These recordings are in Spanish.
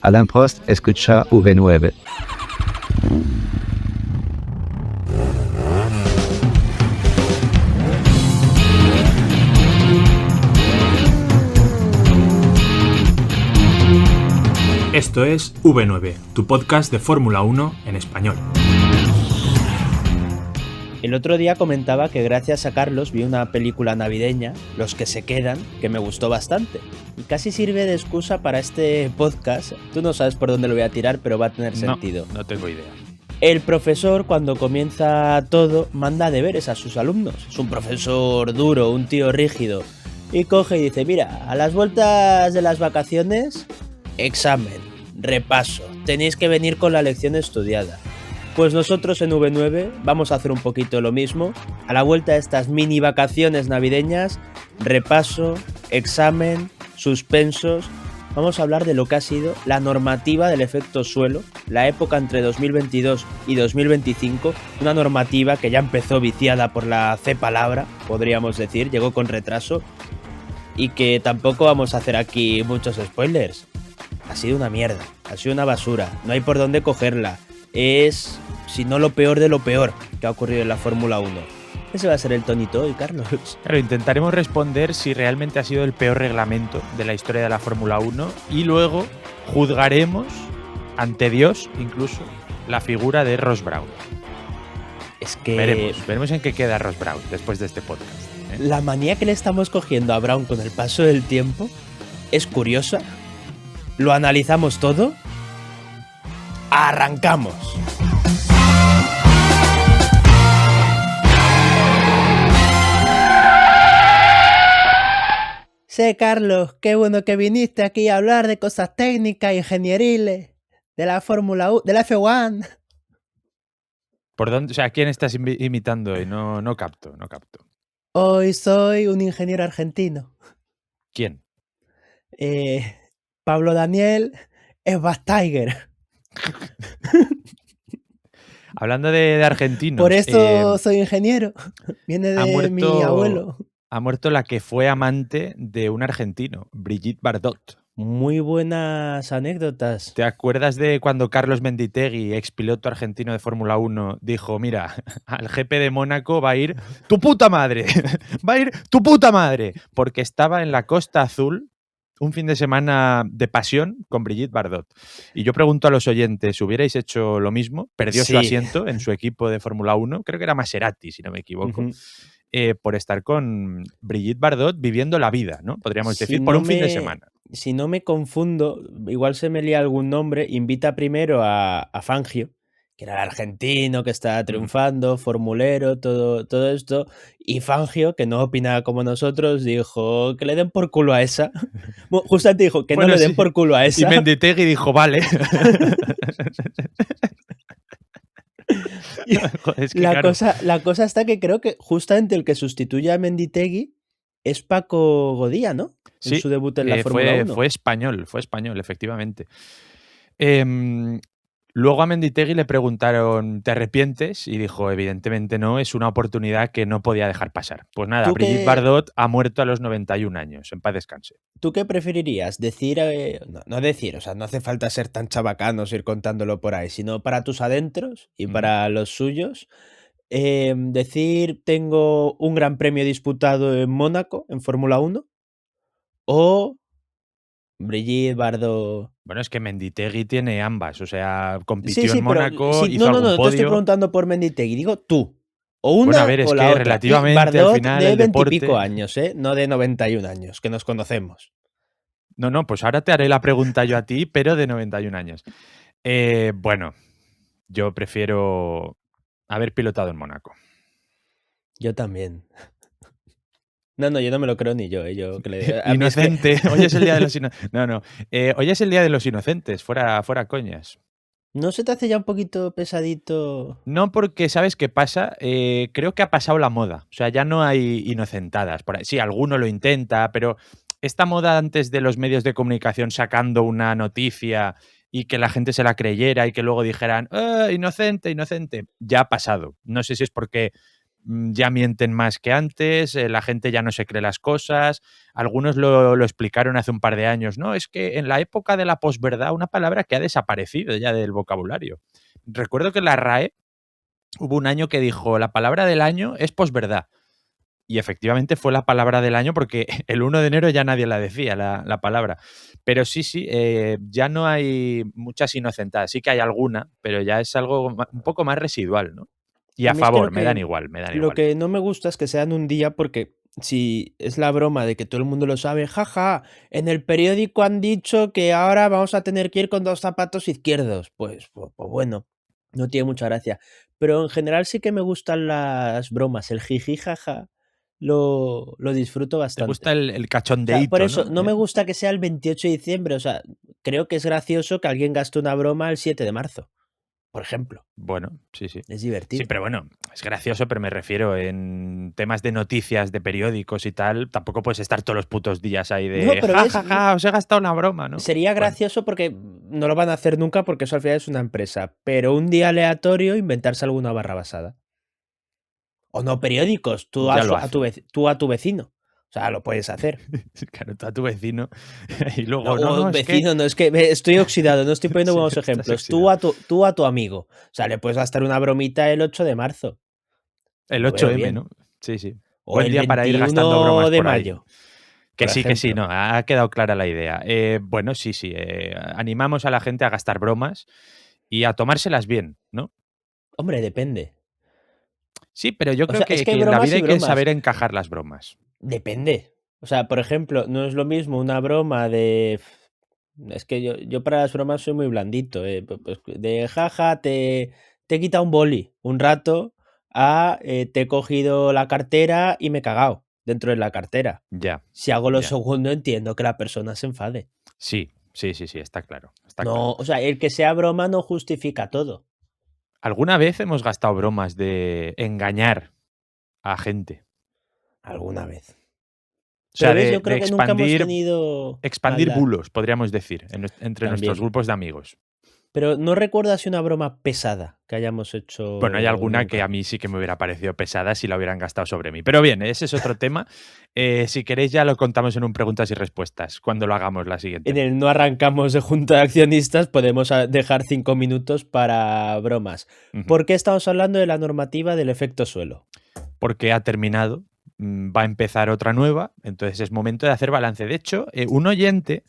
Alain Prost escucha V9. Esto es V9, tu podcast de Fórmula 1 en español. El otro día comentaba que gracias a Carlos vi una película navideña, Los que se quedan, que me gustó bastante. Y casi sirve de excusa para este podcast. Tú no sabes por dónde lo voy a tirar, pero va a tener sentido. No tengo idea. El profesor, cuando comienza todo, manda deberes a sus alumnos. Es un profesor duro, un tío rígido. Y coge y dice, mira, a las vueltas de las vacaciones, examen, repaso, tenéis que venir con la lección estudiada. Pues nosotros en V9 vamos a hacer un poquito lo mismo. A la vuelta de estas mini vacaciones navideñas, repaso, examen, suspensos. Vamos a hablar de lo que ha sido la normativa del efecto suelo, la época entre 2022 y 2025, una normativa que ya empezó viciada por la C palabra, podríamos decir, llegó con retraso, y que tampoco vamos a hacer aquí muchos spoilers. Ha sido una mierda, ha sido una basura, no hay por dónde cogerla. Es, si no lo peor de lo peor que ha ocurrido en la Fórmula 1. Ese va a ser el tonito hoy, Carlos. Claro, intentaremos responder si realmente ha sido el peor reglamento de la historia de la Fórmula 1 y luego juzgaremos ante Dios incluso la figura de Ross Brown. Es que veremos en qué queda Ross Brown después de este podcast. La manía que le estamos cogiendo a Brown con el paso del tiempo es curiosa. Lo analizamos todo. ¡Arrancamos! Sí, Carlos, qué bueno que viniste aquí a hablar de cosas técnicas, ingenieriles, de la Fórmula 1, de la F1. ¿Por dónde? O sea, ¿a quién estás imitando hoy? No capto. Hoy soy un ingeniero argentino. ¿Quién? Pablo Daniel Schwarzenegger. Hablando de argentinos. Por eso soy ingeniero. Viene de mi abuelo. Ha muerto la que fue amante de un argentino, Brigitte Bardot. Muy buenas anécdotas. ¿Te acuerdas de cuando Carlos Menditegui, expiloto argentino de Fórmula 1, dijo, mira, al GP de Mónaco va a ir tu puta madre, va a ir tu puta madre, porque estaba en la Costa Azul un fin de semana de pasión con Brigitte Bardot. Y yo pregunto a los oyentes, ¿hubierais hecho lo mismo? Perdió su asiento en su equipo de Fórmula 1, creo que era Maserati, si no me equivoco. Por estar con Brigitte Bardot viviendo la vida, ¿no? Podríamos decir, por un fin de semana. Si no me confundo, igual se me lía algún nombre, invita primero a Fangio, que era el argentino que estaba triunfando, formulero, todo esto, y Fangio, que no opinaba como nosotros, dijo que le den por culo a esa. Justamente dijo que no le den por culo a esa. Y Menditegui dijo, vale. Joder, es que la cosa está que creo que justamente el que sustituye a Menditegui es Paco Godía, ¿no? Sí, en su debut en la Fórmula 1. Fue español, efectivamente. Luego a Menditegui le preguntaron, ¿te arrepientes? Y dijo, evidentemente no, es una oportunidad que no podía dejar pasar. Pues nada, Brigitte Bardot ha muerto a los 91 años, en paz descanse. ¿Tú qué preferirías? Decir, no decir, o sea, no hace falta ser tan chabacanos ir contándolo por ahí, sino para tus adentros y para los suyos. Decir, tengo un gran premio disputado en Mónaco, en Fórmula 1, o Brigitte Bardot. Bueno, es que Menditegui tiene ambas, o sea, compitió en hizo Mónaco, algún podio. No, te estoy preguntando por Menditegui, digo tú. O una bueno, a ver, es o la que otra. relativamente Bardot al final de el 20 deporte... y pico años, no de 91 años, que nos conocemos. No, pues ahora te haré la pregunta yo a ti, pero de 91 años. Bueno, yo prefiero haber pilotado en Mónaco. Yo también. No, yo no me lo creo ni yo. Inocente. Es que... Hoy es el día de los inocentes. Hoy es el día de los inocentes. Fuera coñas. ¿No se te hace ya un poquito pesadito? No, porque ¿sabes qué pasa? Creo que ha pasado la moda. O sea, ya no hay inocentadas. Por ahí. Sí, alguno lo intenta, pero esta moda antes de los medios de comunicación sacando una noticia y que la gente se la creyera y que luego dijeran inocente, ya ha pasado. No sé si es porque ya mienten más que antes, la gente ya no se cree las cosas. Algunos lo explicaron hace un par de años, ¿no? Es que en la época de la posverdad, una palabra que ha desaparecido ya del vocabulario. Recuerdo que en la RAE hubo un año que dijo, la palabra del año es posverdad. Y efectivamente fue la palabra del año porque el 1 de enero ya nadie la decía, la palabra. Pero sí, ya no hay muchas inocentadas. Sí que hay alguna, pero ya es algo un poco más residual, ¿no? Y a mí es que favor, me dan igual, me dan lo igual. que no me gusta es que sean un día porque si es la broma de que todo el mundo lo sabe, jaja, en el periódico han dicho que ahora vamos a tener que ir con 2 zapatos izquierdos. Pues bueno, no tiene mucha gracia. Pero en general sí que me gustan las bromas, el jiji, jaja, lo disfruto Te bastante. gusta el O sea, cachondeíto, por eso, ¿no? no me gusta que sea el 28 de diciembre. O sea, creo que es gracioso que alguien gaste una broma el 7 de marzo, por ejemplo. Bueno, sí. Es Sí, divertido. pero bueno, es gracioso, pero me refiero en temas de noticias, de periódicos y tal, tampoco puedes estar todos los putos días ahí de No, pero ves, ja, os he gastado una broma, ¿no? sería Bueno, gracioso porque no lo van a hacer nunca porque eso al final es una empresa. Pero un día aleatorio inventarse alguna barra basada. O no periódicos, ya lo hacen. tú a tu vecino. O sea, lo puedes hacer. Claro, tú a tu vecino y No, luego, o es que vecino, no, es que estoy oxidado, no estoy poniendo Sí, buenos estás ejemplos. oxidado. Tú a tu amigo. O sea, le puedes gastar una bromita el 8 de marzo. El Lo veo 8M, bien. ¿no? Sí. O Buen el día para ir gastando 21 bromas de por ahí. mayo, Que por sí, ejemplo. no, ha quedado clara la idea. Bueno, sí, animamos a la gente a gastar bromas y a tomárselas bien, ¿no? Hombre, depende. Sí, pero yo O creo sea, es que hay que en la bromas vida y hay que bromas. saber encajar las bromas. Depende. O sea, por ejemplo, no es lo mismo una broma de... Es que yo para las bromas soy muy blandito. Pues de jaja, te he quitado un boli un rato a te he cogido la cartera y me he cagado dentro de la cartera. Ya. Si hago lo ya. segundo, entiendo que la persona se enfade. Sí, está claro. Está No, claro. o sea, el que sea broma no justifica todo. ¿Alguna vez hemos gastado bromas de engañar a gente? Alguna vez. O Pero sea, ves, yo de creo que nunca hemos expandir tenido maldad. bulos, podríamos decir, entre nuestros También. grupos de amigos. Pero no recuerdo así una broma pesada que hayamos hecho Bueno, hay alguna que nunca. a mí sí que me hubiera parecido pesada si la hubieran gastado sobre mí. Pero bien, ese es otro tema. Si queréis ya lo contamos en un preguntas y respuestas, cuando lo hagamos la siguiente. En el no arrancamos de junta de accionistas, podemos dejar 5 minutos para bromas. Ujú. ¿Por qué estamos hablando de la normativa del efecto suelo? Porque ha terminado, va a empezar otra nueva, entonces es momento de hacer balance. De hecho, un oyente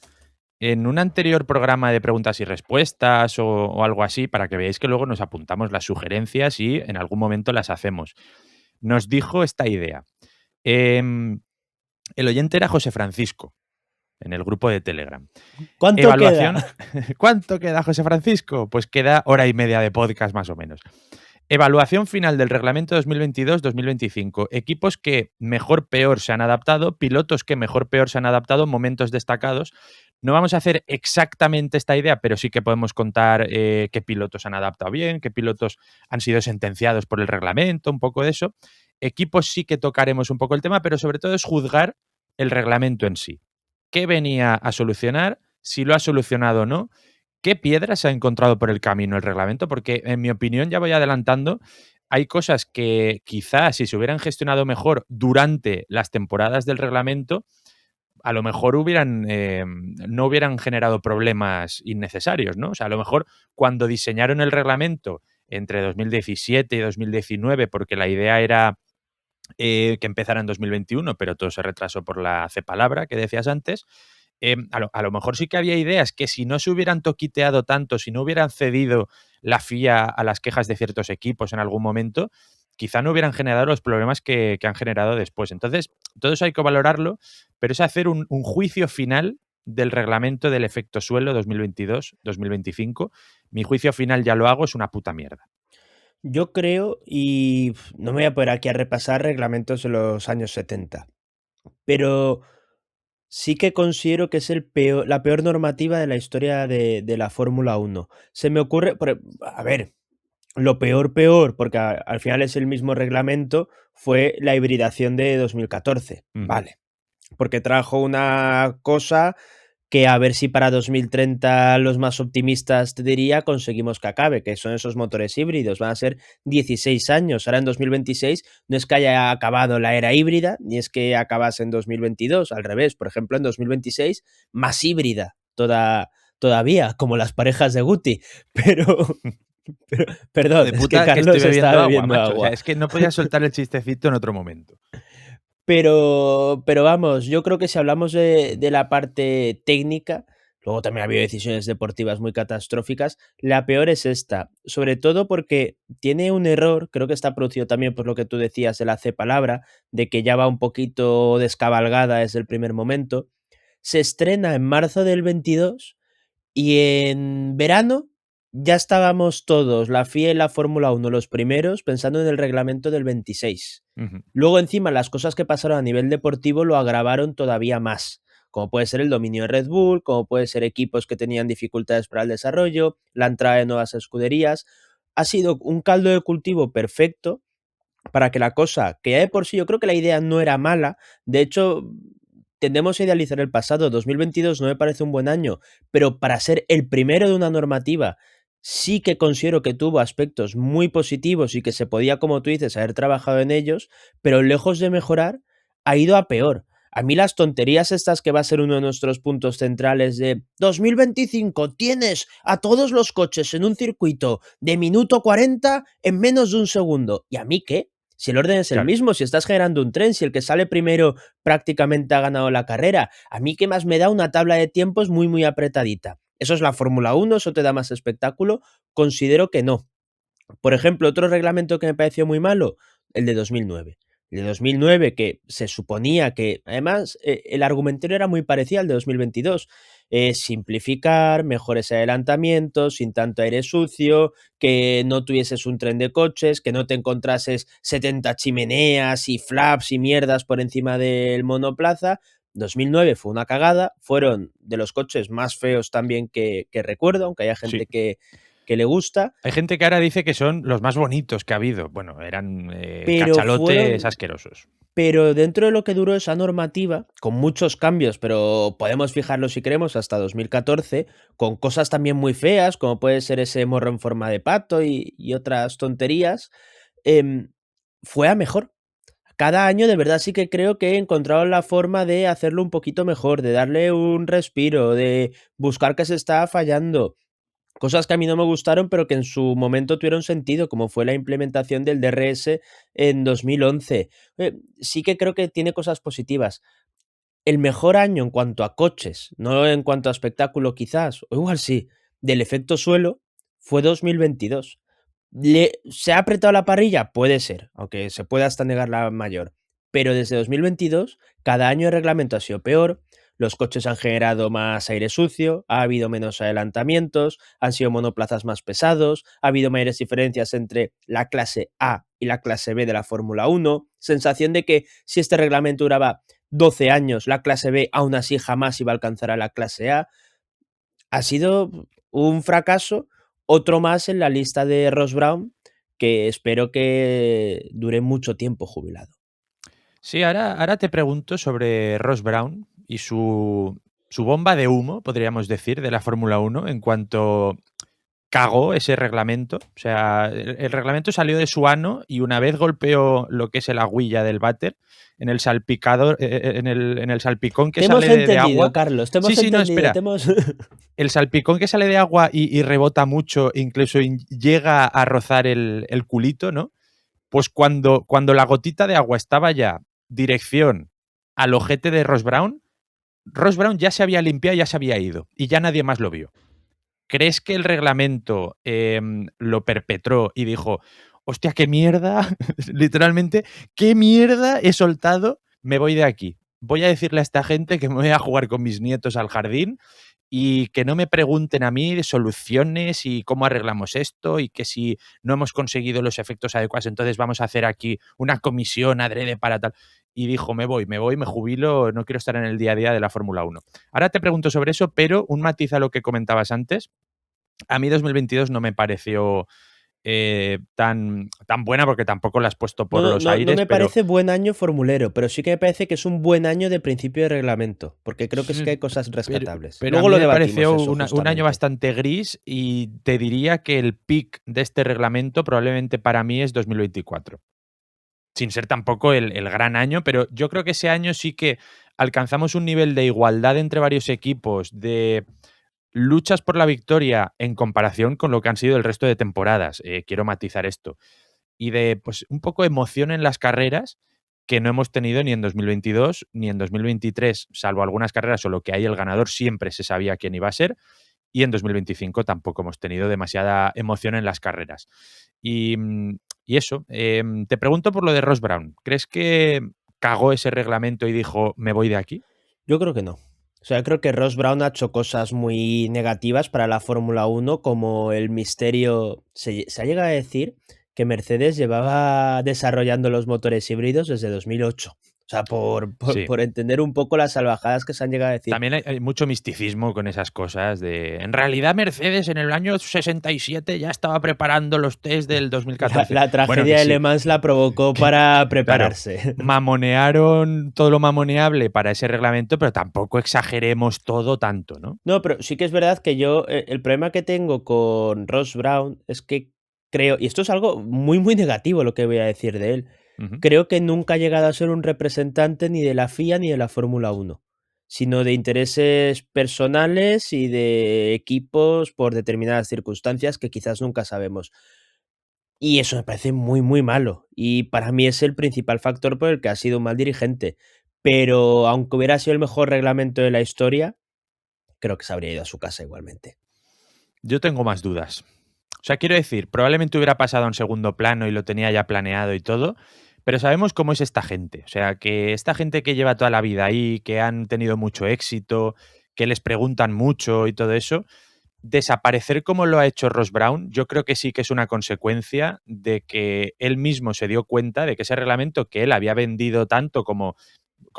en un anterior programa de preguntas y respuestas o algo así, para que veáis que luego nos apuntamos las sugerencias y en algún momento las hacemos, nos dijo esta idea. El oyente era José Francisco, en el grupo de Telegram. ¿Cuánto Evaluación. queda? ¿Cuánto queda, José Francisco? Pues queda 1h30 de podcast más o menos. Evaluación final del reglamento 2022-2025. Equipos que mejor peor se han adaptado, pilotos que mejor peor se han adaptado, momentos destacados. No vamos a hacer exactamente esta idea, pero sí que podemos contar qué pilotos han adaptado bien, qué pilotos han sido sentenciados por el reglamento, un poco de eso. Equipos sí que tocaremos un poco el tema, pero sobre todo es juzgar el reglamento en sí. ¿Qué venía a solucionar? Si lo ha solucionado o no. ¿Qué piedras se ha encontrado por el camino el reglamento? Porque, en mi opinión, ya voy adelantando, hay cosas que quizás si se hubieran gestionado mejor durante las temporadas del reglamento, a lo mejor no hubieran generado problemas innecesarios, ¿no? O sea, a lo mejor cuando diseñaron el reglamento entre 2017 y 2019, porque la idea era que empezara en 2021, pero todo se retrasó por la cepalabra que decías antes. A lo mejor sí que había ideas que si no se hubieran toquiteado tanto, si no hubieran cedido la FIA a las quejas de ciertos equipos en algún momento, quizá no hubieran generado los problemas que han generado después. Entonces, todo eso hay que valorarlo, pero es hacer un juicio final del reglamento del efecto suelo 2022-2025. Mi juicio final ya lo hago, es una puta mierda. Yo creo, y no me voy a poner aquí a repasar reglamentos de los años 70, pero sí que considero que es la peor normativa de la historia de la Fórmula 1. Se me ocurre, a ver, lo peor, porque al final es el mismo reglamento, fue la hibridación de 2014. Ujú. Vale. Porque trajo una cosa que a ver si para 2030 los más optimistas, te diría, conseguimos que acabe, que son esos motores híbridos. Van a ser 16 años. Ahora en 2026 no es que haya acabado la era híbrida, ni es que acabase en 2022. Al revés, por ejemplo, en 2026 más híbrida todavía, como las parejas de Guti. Pero perdón, De es que puta que Carlos estoy bebiendo está agua, bebiendo macho. O agua. sea, es que no podía soltar el chistecito en otro momento. Pero vamos, yo creo que si hablamos de la parte técnica, luego también ha habido decisiones deportivas muy catastróficas, la peor es esta, sobre todo porque tiene un error, creo que está producido también por lo que tú decías de la C palabra, de que ya va un poquito descabalgada desde el primer momento. Se estrena en marzo del 22 y en verano ya estábamos todos, la FIA y la Fórmula 1, los primeros, pensando en el reglamento del 26. Ujú. Luego, encima, las cosas que pasaron a nivel deportivo lo agravaron todavía más, como puede ser el dominio de Red Bull, como puede ser equipos que tenían dificultades para el desarrollo, la entrada de nuevas escuderías. Ha sido un caldo de cultivo perfecto para que la cosa, que ya de por sí yo creo que la idea no era mala, de hecho, tendemos a idealizar el pasado. 2022 no me parece un buen año, pero para ser el primero de una normativa, sí que considero que tuvo aspectos muy positivos y que se podía, como tú dices, haber trabajado en ellos, pero lejos de mejorar, ha ido a peor. A mí las tonterías estas, que va a ser uno de nuestros puntos centrales, de 2025 tienes a todos los coches en un circuito de minuto 40 en menos de un segundo. ¿Y a mí qué? Si el orden es el Claro. mismo, si estás generando un tren, si el que sale primero prácticamente ha ganado la carrera, a mí qué más me da una tabla de tiempos muy muy apretadita. ¿Eso es la Fórmula 1? ¿Eso te da más espectáculo? Considero que no. Por ejemplo, otro reglamento que me pareció muy malo, el de 2009. El de 2009, que se suponía que, además, el argumentario era muy parecido al de 2022. Simplificar, mejores adelantamientos, sin tanto aire sucio, que no tuvieses un tren de coches, que no te encontrases 70 chimeneas y flaps y mierdas por encima del monoplaza. 2009 fue una cagada, fueron de los coches más feos también que recuerdo, aunque haya gente Sí. que le gusta. Hay gente que ahora dice que son los más bonitos que ha habido. Bueno, eran Pero cachalotes fueron asquerosos. pero dentro de lo que duró esa normativa, con muchos cambios, pero podemos fijarlo si queremos hasta 2014, con cosas también muy feas, como puede ser ese morro en forma de pato y otras tonterías, em, fue a mejor. Cada año de verdad sí que creo que he encontrado la forma de hacerlo un poquito mejor, de darle un respiro, de buscar qué se estaba fallando. Cosas que a mí no me gustaron, pero que en su momento tuvieron sentido, como fue la implementación del DRS en 2011. Sí que creo que tiene cosas positivas. El mejor año en cuanto a coches, no en cuanto a espectáculo quizás, o igual sí, del efecto suelo, fue 2022. ¿Se ha apretado la parrilla? Puede ser, aunque se puede hasta negar la mayor. Pero desde 2022, cada año el reglamento ha sido peor, los coches han generado más aire sucio, ha habido menos adelantamientos, han sido monoplazas más pesados, ha habido mayores diferencias entre la clase A y la clase B de la Fórmula 1, sensación de que si este reglamento duraba 12 años, la clase B aún así jamás iba a alcanzar a la clase A. Ha sido un fracaso, otro más en la lista de Ross Brown, que espero que dure mucho tiempo jubilado. Sí, ahora te pregunto sobre Ross Brown y su bomba de humo, podríamos decir, de la Fórmula 1 en cuanto cagó ese reglamento. O sea, el reglamento salió de su ano y una vez golpeó lo que es el agüilla del váter en el salpicador, en el salpicón que Te hemos sale de entendido, agua. Carlos, te hemos Sí, no, entendido. espera. El salpicón que sale de agua y rebota mucho, incluso llega a rozar el culito, ¿no? Pues cuando la gotita de agua estaba ya dirección al ojete de Ross Brown ya se había limpiado, ya se había ido y ya nadie más lo vio. ¿Crees que el reglamento lo perpetró y dijo, hostia, qué mierda, literalmente, qué mierda he soltado, me voy de aquí? Voy a decirle a esta gente que me voy a jugar con mis nietos al jardín y que no me pregunten a mí de soluciones y cómo arreglamos esto y que si no hemos conseguido los efectos adecuados, entonces vamos a hacer aquí una comisión adrede para tal. Y dijo, me voy, me jubilo, no quiero estar en el día a día de la Fórmula 1. Ahora te pregunto sobre eso, pero un matiz a lo que comentabas antes. A mí 2022 no me pareció tan buena, porque tampoco la has puesto por No, los no aires, me pero parece buen año formulero, pero sí que me parece que es un buen año de principio de reglamento, porque creo que sí que hay cosas rescatables. pero a Luego mí lo me debatimos pareció eso, un año justamente. bastante gris, y te diría que el pick de este reglamento probablemente para mí es 2024. Sin ser tampoco el gran año, pero yo creo que ese año sí que alcanzamos un nivel de igualdad entre varios equipos, de luchas por la victoria en comparación con lo que han sido el resto de temporadas. Quiero matizar esto. Y de, pues, un poco emoción en las carreras, que no hemos tenido ni en 2022 ni en 2023, salvo algunas carreras, solo que ahí el ganador siempre se sabía quién iba a ser, y en 2025 tampoco hemos tenido demasiada emoción en las carreras. Y, y eso, te pregunto por lo de Ross Brown. ¿Crees que cagó ese reglamento y dijo, me voy de aquí? Yo creo que no. O sea, creo que Ross Brown ha hecho cosas muy negativas para la Fórmula 1, como el misterio. Se ha llegado a decir que Mercedes llevaba desarrollando los motores híbridos desde 2008. O sea, Sí. por entender un poco las salvajadas que se han llegado a decir. También hay mucho misticismo con esas cosas de... En realidad Mercedes en el año 67 ya estaba preparando los test del 2014. La Bueno, tragedia que de sí, Le Mans la provocó para claro. prepararse. Mamonearon todo lo mamoneable para ese reglamento, pero tampoco exageremos todo tanto, ¿no? No, pero sí que es verdad que yo, el problema que tengo con Ross Brown es que creo, y esto es algo muy, muy negativo lo que voy a decir de él, Ujú. creo que nunca ha llegado a ser un representante ni de la FIA ni de la Fórmula 1, sino de intereses personales y de equipos por determinadas circunstancias que quizás nunca sabemos. Y eso me parece muy, muy malo. Y para mí es el principal factor por el que ha sido un mal dirigente. Pero aunque hubiera sido el mejor reglamento de la historia, creo que se habría ido a su casa igualmente. Yo tengo más dudas. O sea, quiero decir, probablemente hubiera pasado a un segundo plano y lo tenía ya planeado y todo, pero sabemos cómo es esta gente. O sea, que esta gente que lleva toda la vida ahí, que han tenido mucho éxito, que les preguntan mucho y todo eso, desaparecer como lo ha hecho Ross Brown, yo creo que sí que es una consecuencia de que él mismo se dio cuenta de que ese reglamento que él había vendido tanto como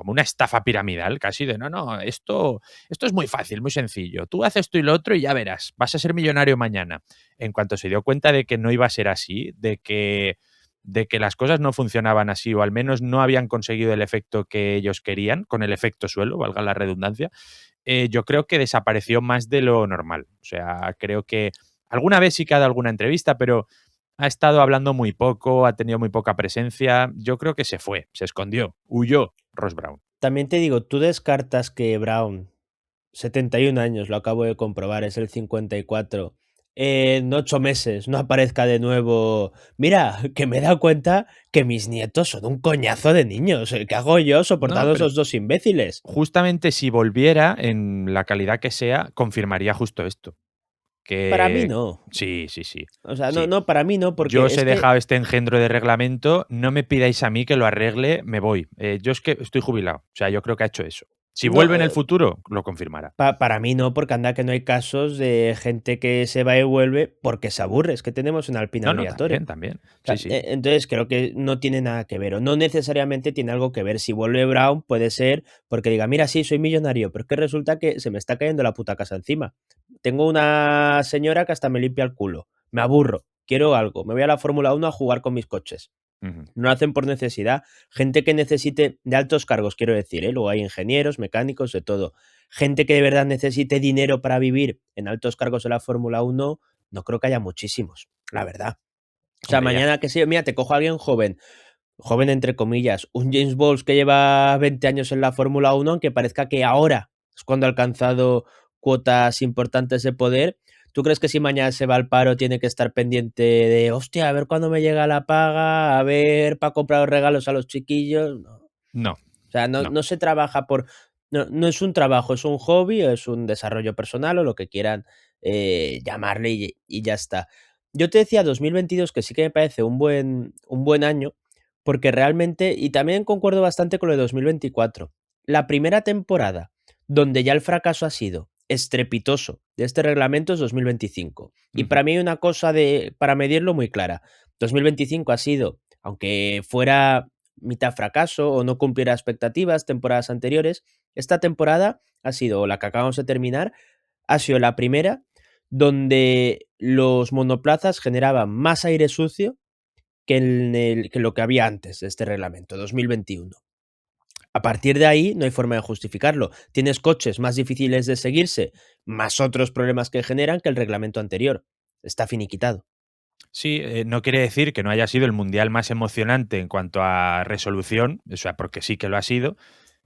una estafa piramidal, casi de no, esto es muy fácil, muy sencillo. Tú haces esto y lo otro y ya verás, vas a ser millonario mañana. En cuanto se dio cuenta de que no iba a ser así, de que las cosas no funcionaban así, o al menos no habían conseguido el efecto que ellos querían, con el efecto suelo, valga la redundancia, yo creo que desapareció más de lo normal. O sea, creo que alguna vez sí que ha dado alguna entrevista, pero ha estado hablando muy poco, ha tenido muy poca presencia. Yo creo que se fue, se escondió, huyó Ross Brown. También te digo, tú descartas que Brown, 71 años, lo acabo de comprobar, es el 54, en 8 meses no aparezca de nuevo. Mira, que me he dado cuenta que mis nietos son un coñazo de niños. ¿Qué hago yo No, soportando a pero esos dos imbéciles? justamente si volviera, en la calidad que sea, confirmaría justo esto. Para mí Que no. sí, sí, sí, O sea, no, sí. no, para mí no, Yo porque os es he que dejado este engendro de reglamento, no me pidáis a mí que lo arregle, me voy. Yo es que estoy jubilado, o sea, yo creo que ha hecho eso. Si no, vuelve en el futuro, lo confirmará. para mí no, porque anda que no hay casos de gente que se va y vuelve porque se aburre. Es que tenemos una Alpina No, no, Briatore. también, también. O Sí, sea, sí. entonces creo que no tiene nada que ver, o no necesariamente tiene algo que ver. Si vuelve Brown, puede ser porque diga, mira, sí, soy millonario, pero es que resulta que se me está cayendo la puta casa encima. Tengo una señora que hasta me limpia el culo. Me aburro, quiero algo. Me voy a la Fórmula 1 a jugar con mis coches. Ujú. No lo hacen por necesidad. Gente que necesite de altos cargos, quiero decir, ¿eh? Luego hay ingenieros, mecánicos, de todo. Gente que de verdad necesite dinero para vivir en altos cargos de la Fórmula 1, no creo que haya muchísimos, la verdad. O sea, Hombre, ya. mañana que sí, mira, te cojo a alguien joven, joven entre comillas, un James Bowles que lleva 20 años en la Fórmula 1, aunque parezca que ahora es cuando ha alcanzado cuotas importantes de poder. ¿Tú crees que si mañana se va al paro tiene que estar pendiente de, hostia, a ver cuándo me llega la paga, a ver para comprar los regalos a los chiquillos? No. No, O sea, no, no. no se trabaja por... No, no es un trabajo, es un hobby, es un desarrollo personal o lo que quieran llamarle y ya está. Yo te decía 2022 que sí que me parece un buen año, porque realmente, y también concuerdo bastante con lo de 2024, la primera temporada donde ya el fracaso ha sido estrepitoso de este reglamento es 2025. Y Ujú. para mí hay una cosa para medirlo muy clara. 2025 ha sido, aunque fuera mitad fracaso o no cumpliera expectativas temporadas anteriores, esta temporada ha sido, o la que acabamos de terminar, ha sido la primera donde los monoplazas generaban más aire sucio que lo que había antes de este reglamento, 2021. A partir de ahí no hay forma de justificarlo. Tienes coches más difíciles de seguirse, más otros problemas que generan que el reglamento anterior. Está finiquitado. Sí, no quiere decir que no haya sido el mundial más emocionante en cuanto a resolución, o sea, porque sí que lo ha sido,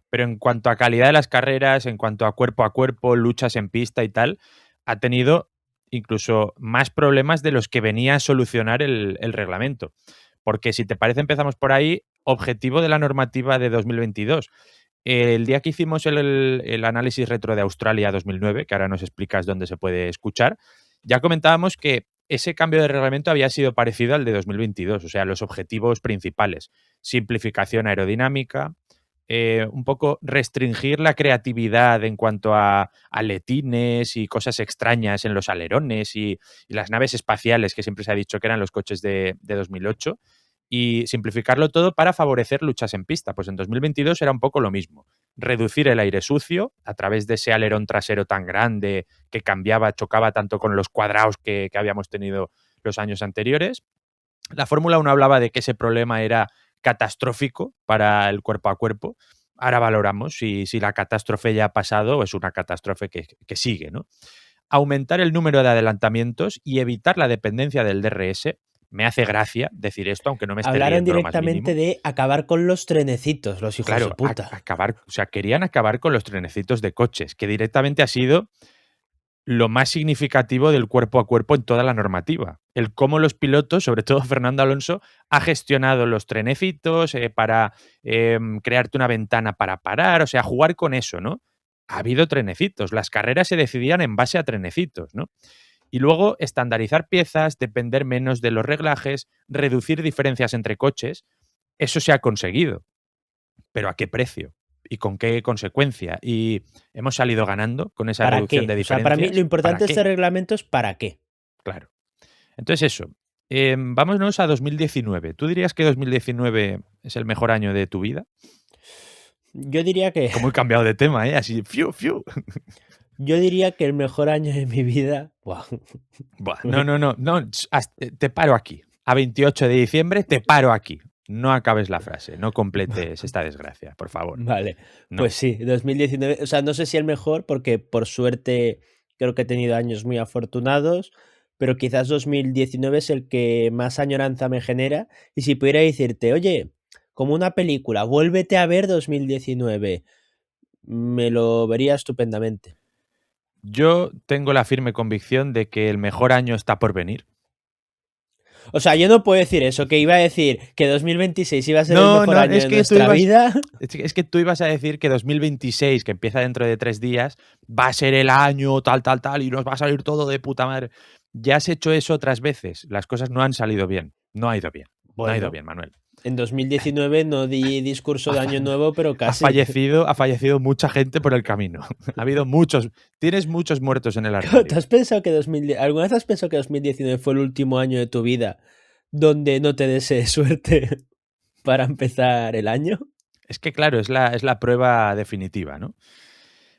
pero en cuanto a calidad de las carreras, en cuanto a cuerpo, luchas en pista y tal, ha tenido incluso más problemas de los que venía a solucionar el reglamento. Porque si te parece, empezamos por ahí, objetivo de la normativa de 2022. El día que hicimos el análisis retro de Australia 2009, que ahora nos explicas dónde se puede escuchar, ya comentábamos que ese cambio de reglamento había sido parecido al de 2022, o sea, los objetivos principales: simplificación aerodinámica, un poco restringir la creatividad en cuanto a aletines y cosas extrañas en los alerones y las naves espaciales, que siempre se ha dicho que eran los coches de 2008, y simplificarlo todo para favorecer luchas en pista. Pues en 2022 era un poco lo mismo: reducir el aire sucio a través de ese alerón trasero tan grande que cambiaba, chocaba tanto con los cuadrados que habíamos tenido los años anteriores. La Fórmula 1 hablaba de que ese problema era catastrófico para el cuerpo a cuerpo. Ahora valoramos si la catástrofe ya ha pasado o es una catástrofe que sigue, ¿no? Aumentar el número de adelantamientos y evitar la dependencia del DRS. Me hace gracia decir esto, aunque no me esté Hablaron riendo lo más directamente mínimo. de acabar con los trenecitos, los hijos Claro, de puta. acabar, o sea, querían acabar con los trenecitos de coches, que directamente ha sido lo más significativo del cuerpo a cuerpo en toda la normativa. El cómo los pilotos, sobre todo Fernando Alonso, ha gestionado los trenecitos para crearte una ventana para parar, o sea, jugar con eso, ¿no? Ha habido trenecitos, las carreras se decidían en base a trenecitos, ¿no? Y luego estandarizar piezas, depender menos de los reglajes, reducir diferencias entre coches. Eso se ha conseguido. ¿Pero a qué precio? ¿Y con qué consecuencia? ¿Y hemos salido ganando con esa ¿Para reducción qué? de O sea, diferencias? para mí lo importante ¿Para de este qué? reglamento es para qué. Claro. Entonces eso. Vámonos a 2019. ¿Tú dirías que 2019 es el mejor año de tu vida? Yo diría que Como he cambiado de tema, ¿eh? Así, fiu, fiu. yo diría que el mejor año de mi vida. Buah. Buah, no. Te paro aquí. A 28 de diciembre te paro aquí. No acabes la frase, no completes esta desgracia, por favor. Vale, No. pues sí, 2019, o sea, no sé si el mejor porque por suerte creo que he tenido años muy afortunados, pero quizás 2019 es el que más añoranza me genera. Y si pudiera decirte, oye, como una película, vuélvete a ver 2019, me lo vería estupendamente. Yo tengo la firme convicción de que el mejor año está por venir. O sea, yo no puedo decir eso, que iba a decir que 2026 iba a ser el No, mejor no, año es de que tú nuestra ibas, vida. es que tú ibas a decir que 2026, que empieza dentro de 3 días, va a ser el año tal, y nos va a salir todo de puta madre. Ya has hecho eso otras veces. Las cosas no han salido bien. No ha ido bien. No ha ido Bueno, bien, Manuel. en 2019 no di discurso de año nuevo, pero Ha casi. fallecido mucha gente por el camino. Ha habido muchos. Tienes muchos muertos en el ¿Te armario. has pensado que alguna vez has pensado que 2019 fue el último año de tu vida donde no te desees suerte para empezar el año? Es que, claro, es la prueba definitiva, ¿no?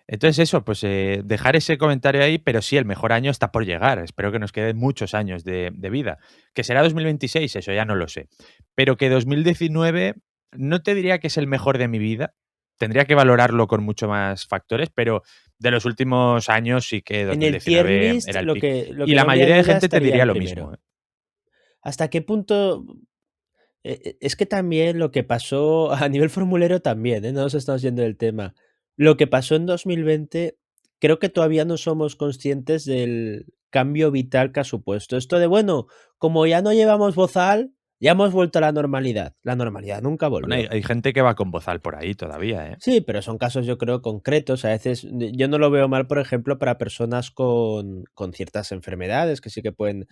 Entonces eso, pues dejar ese comentario ahí, pero sí, el mejor año está por llegar. Espero que nos queden muchos años de vida. ¿Que será 2026? Eso ya no lo sé. Pero que 2019 no te diría que es el mejor de mi vida. Tendría que valorarlo con mucho más factores, pero de los últimos años sí que En el tier 2019 list, era el lo pick. que Y la no habría mayoría de duda gente te estaría diría el lo primero. mismo. ¿Hasta qué punto? Es que también lo que pasó a nivel formulero también, no nos estamos yendo del tema. Lo que pasó en 2020, creo que todavía no somos conscientes del cambio vital que ha supuesto. Esto de, bueno, como ya no llevamos bozal, ya hemos vuelto a la normalidad. La normalidad nunca Bueno, volvió. hay gente que va con bozal por ahí todavía, ¿eh? Sí, pero son casos yo creo concretos. A veces yo no lo veo mal, por ejemplo, para personas con ciertas enfermedades que sí que pueden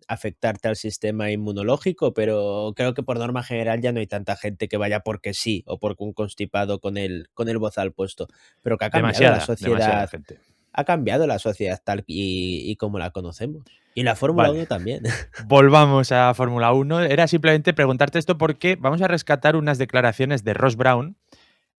afectarte al sistema inmunológico, pero creo que por norma general ya no hay tanta gente que vaya porque sí o porque un constipado con el bozal puesto. Pero que ha cambiado la Demasiada sociedad, gente. ha cambiado la sociedad tal y como la conocemos. Y la Fórmula Vale. 1 también. Volvamos a Fórmula 1. Era simplemente preguntarte esto porque vamos a rescatar unas declaraciones de Ross Brown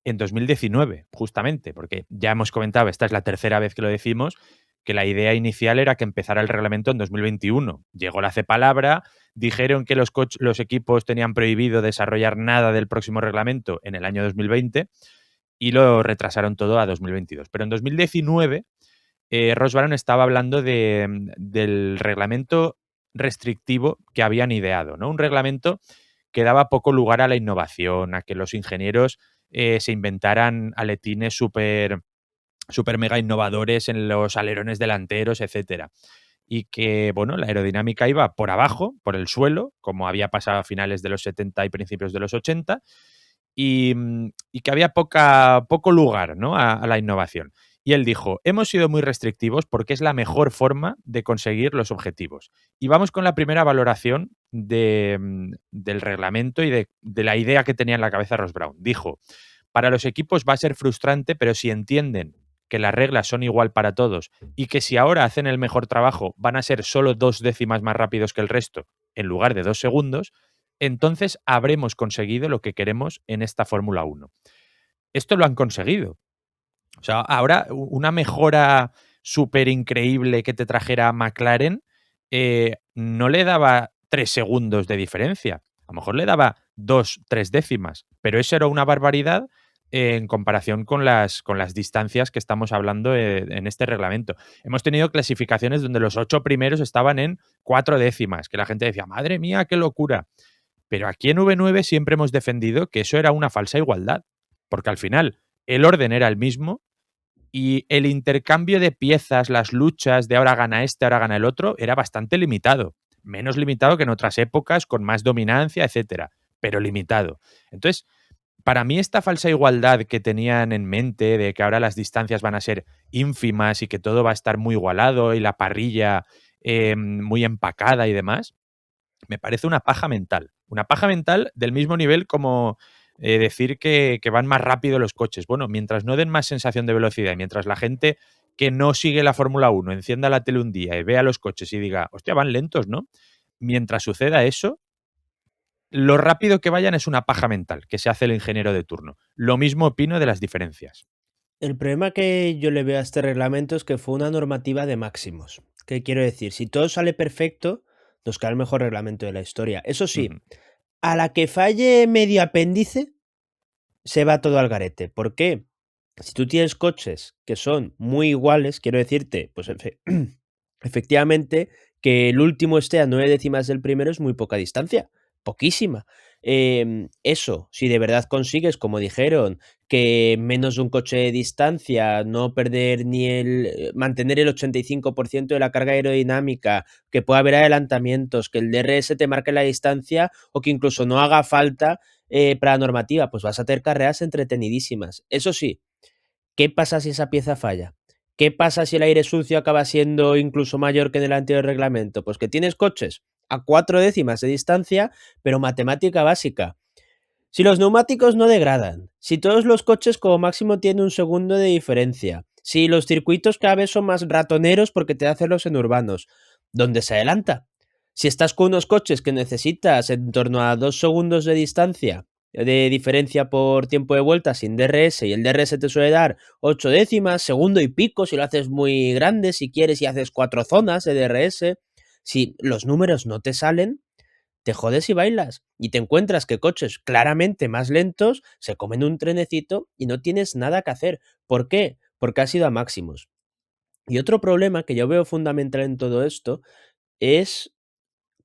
en 2019, justamente, porque ya hemos comentado, esta es la tercera vez que lo decimos, que la idea inicial era que empezara el reglamento en 2021. Llegó la cepalabra, dijeron que los equipos tenían prohibido desarrollar nada del próximo reglamento en el año 2020 y lo retrasaron todo a 2022. Pero en 2019 Ross Brown estaba hablando del reglamento restrictivo que habían ideado, ¿no? Un reglamento que daba poco lugar a la innovación, a que los ingenieros se inventaran aletines súper mega innovadores en los alerones delanteros, etcétera. Y que, bueno, la aerodinámica iba por abajo, por el suelo, como había pasado a finales de los 70 y principios de los 80, y que había poco lugar, ¿no?, a la innovación. Y él dijo, hemos sido muy restrictivos porque es la mejor forma de conseguir los objetivos. Y vamos con la primera valoración del reglamento y de la idea que tenía en la cabeza Ross Brown. Dijo, para los equipos va a ser frustrante, pero si entienden que las reglas son igual para todos y que si ahora hacen el mejor trabajo van a ser solo 2 décimas más rápidos que el resto en lugar de 2 segundos, entonces habremos conseguido lo que queremos en esta Fórmula 1. Esto lo han conseguido. O sea, ahora una mejora súper increíble que te trajera McLaren no le daba 3 segundos de diferencia. A lo mejor le daba 2, 3 décimas, pero eso era una barbaridad en comparación con las distancias que estamos hablando en este reglamento. Hemos tenido clasificaciones donde los 8 primeros estaban en 4 décimas, que la gente decía, madre mía, qué locura. Pero aquí en V9 siempre hemos defendido que eso era una falsa igualdad, porque al final el orden era el mismo y el intercambio de piezas, las luchas de ahora gana este, ahora gana el otro, era bastante limitado. Menos limitado que en otras épocas, con más dominancia, etcétera, pero limitado. Entonces, para mí esta falsa igualdad que tenían en mente de que ahora las distancias van a ser ínfimas y que todo va a estar muy igualado y la parrilla muy empacada y demás, me parece una paja mental. Una paja mental del mismo nivel como decir que van más rápido los coches. Bueno, mientras no den más sensación de velocidad y mientras la gente que no sigue la Fórmula 1 encienda la tele un día y vea los coches y diga, hostia, van lentos, ¿no? Mientras suceda eso, lo rápido que vayan es una paja mental que se hace el ingeniero de turno. Lo mismo opino de las diferencias. El problema que yo le veo a este reglamento es que fue una normativa de máximos. ¿Qué quiero decir? Si todo sale perfecto, nos queda el mejor reglamento de la historia. Eso sí, a la que falle medio apéndice, se va todo al garete. ¿Por qué? Si tú tienes coches que son muy iguales, quiero decirte, pues efectivamente, que el último esté a 9 décimas del primero es muy poca distancia, poquísima. Eso, si de verdad consigues, como dijeron, que menos de un coche de distancia, no perder mantener el 85% de la carga aerodinámica, que pueda haber adelantamientos, que el DRS te marque la distancia o que incluso no haga falta para la normativa, pues vas a tener carreras entretenidísimas. Eso sí, ¿qué pasa si esa pieza falla? ¿Qué pasa si el aire sucio acaba siendo incluso mayor que en el anterior reglamento? Pues que tienes coches a 4 décimas de distancia, pero matemática básica. Si los neumáticos no degradan, si todos los coches como máximo tienen un segundo de diferencia, si los circuitos cada vez son más ratoneros porque te hacen los en urbanos, ¿dónde se adelanta? Si estás con unos coches que necesitas en torno a 2 segundos de distancia de diferencia por tiempo de vuelta sin DRS y el DRS te suele dar 8 décimas, segundo y pico si lo haces muy grande, si quieres y haces 4 zonas de DRS, si los números no te salen, te jodes y bailas y te encuentras que coches claramente más lentos se comen un trenecito y no tienes nada que hacer. ¿Por qué? Porque has ido a máximos. Y otro problema que yo veo fundamental en todo esto es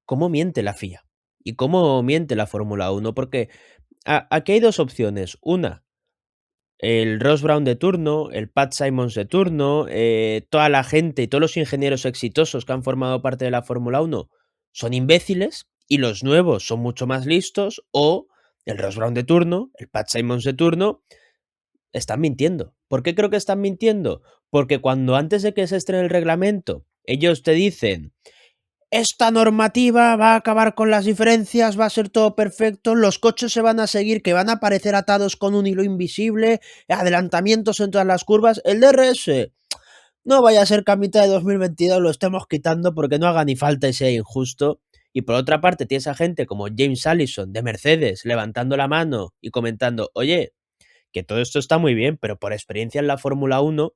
cómo miente la FIA y cómo miente la Fórmula 1, porque aquí hay 2 opciones. Una, el Ross Brown de turno, el Pat Simons de turno, toda la gente y todos los ingenieros exitosos que han formado parte de la Fórmula 1 son imbéciles y los nuevos son mucho más listos, o el Ross Brown de turno, el Pat Simons de turno, están mintiendo. ¿Por qué creo que están mintiendo? Porque cuando antes de que se estrene el reglamento, ellos te dicen, esta normativa va a acabar con las diferencias, va a ser todo perfecto, los coches se van a seguir, que van a aparecer atados con un hilo invisible, adelantamientos en todas las curvas, el DRS, no vaya a ser que a mitad de 2022 lo estemos quitando porque no haga ni falta y sea injusto. Y por otra parte tienes a gente como James Allison de Mercedes levantando la mano y comentando, oye, que todo esto está muy bien, pero por experiencia en la Fórmula 1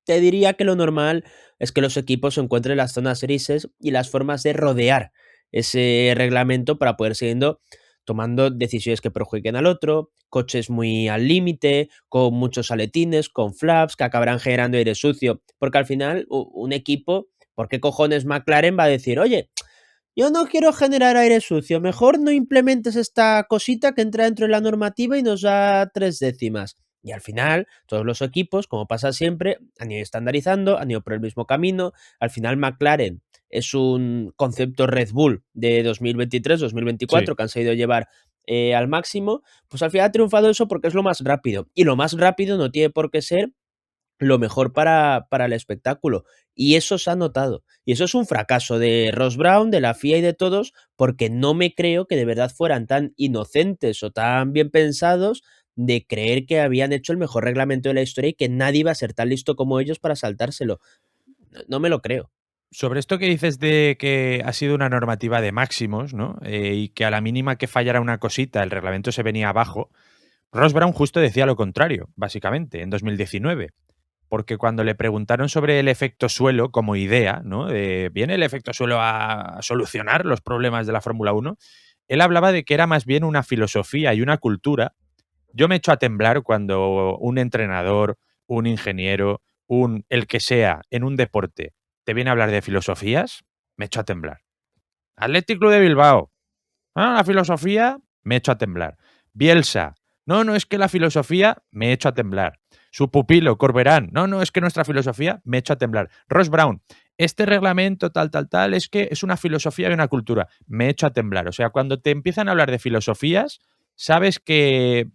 te diría que lo normal es que los equipos encuentren las zonas grises y las formas de rodear ese reglamento para poder seguir tomando decisiones que perjudiquen al otro, coches muy al límite, con muchos aletines, con flaps, que acabarán generando aire sucio, porque al final un equipo, ¿por qué cojones McLaren va a decir, oye, yo no quiero generar aire sucio, mejor no implementes esta cosita que entra dentro de la normativa y nos da 3 décimas? Y al final, todos los equipos, como pasa siempre, han ido estandarizando, han ido por el mismo camino. Al final, McLaren es un concepto Red Bull de 2023, 2024 Sí. que han sabido llevar al máximo. Pues al final ha triunfado eso porque es lo más rápido. Y lo más rápido no tiene por qué ser lo mejor para el espectáculo. Y eso se ha notado. Y eso es un fracaso de Ross Brown, de la FIA y de todos, porque no me creo que de verdad fueran tan inocentes o tan bien pensados de creer que habían hecho el mejor reglamento de la historia y que nadie iba a ser tan listo como ellos para saltárselo. No me lo creo. Sobre esto que dices de que ha sido una normativa de máximos, ¿no? Y que a la mínima que fallara una cosita el reglamento se venía abajo, Ross Brown justo decía lo contrario, básicamente, en 2019. Porque cuando le preguntaron sobre el efecto suelo como idea, ¿no? ¿Viene el efecto suelo a solucionar los problemas de la Fórmula 1? Él hablaba de que era más bien una filosofía y una cultura. Yo me echo a temblar cuando un entrenador, un ingeniero, el que sea, en un deporte, te viene a hablar de filosofías, me echo a temblar. Athletic Club de Bilbao. La filosofía, me echo a temblar. Bielsa. No, es que la filosofía, me echo a temblar. Su pupilo, Corberán. No, es que nuestra filosofía, me echo a temblar. Ross Brown. Este reglamento, tal, es que es una filosofía y una cultura. Me echo a temblar. O sea, cuando te empiezan a hablar de filosofías, sabes que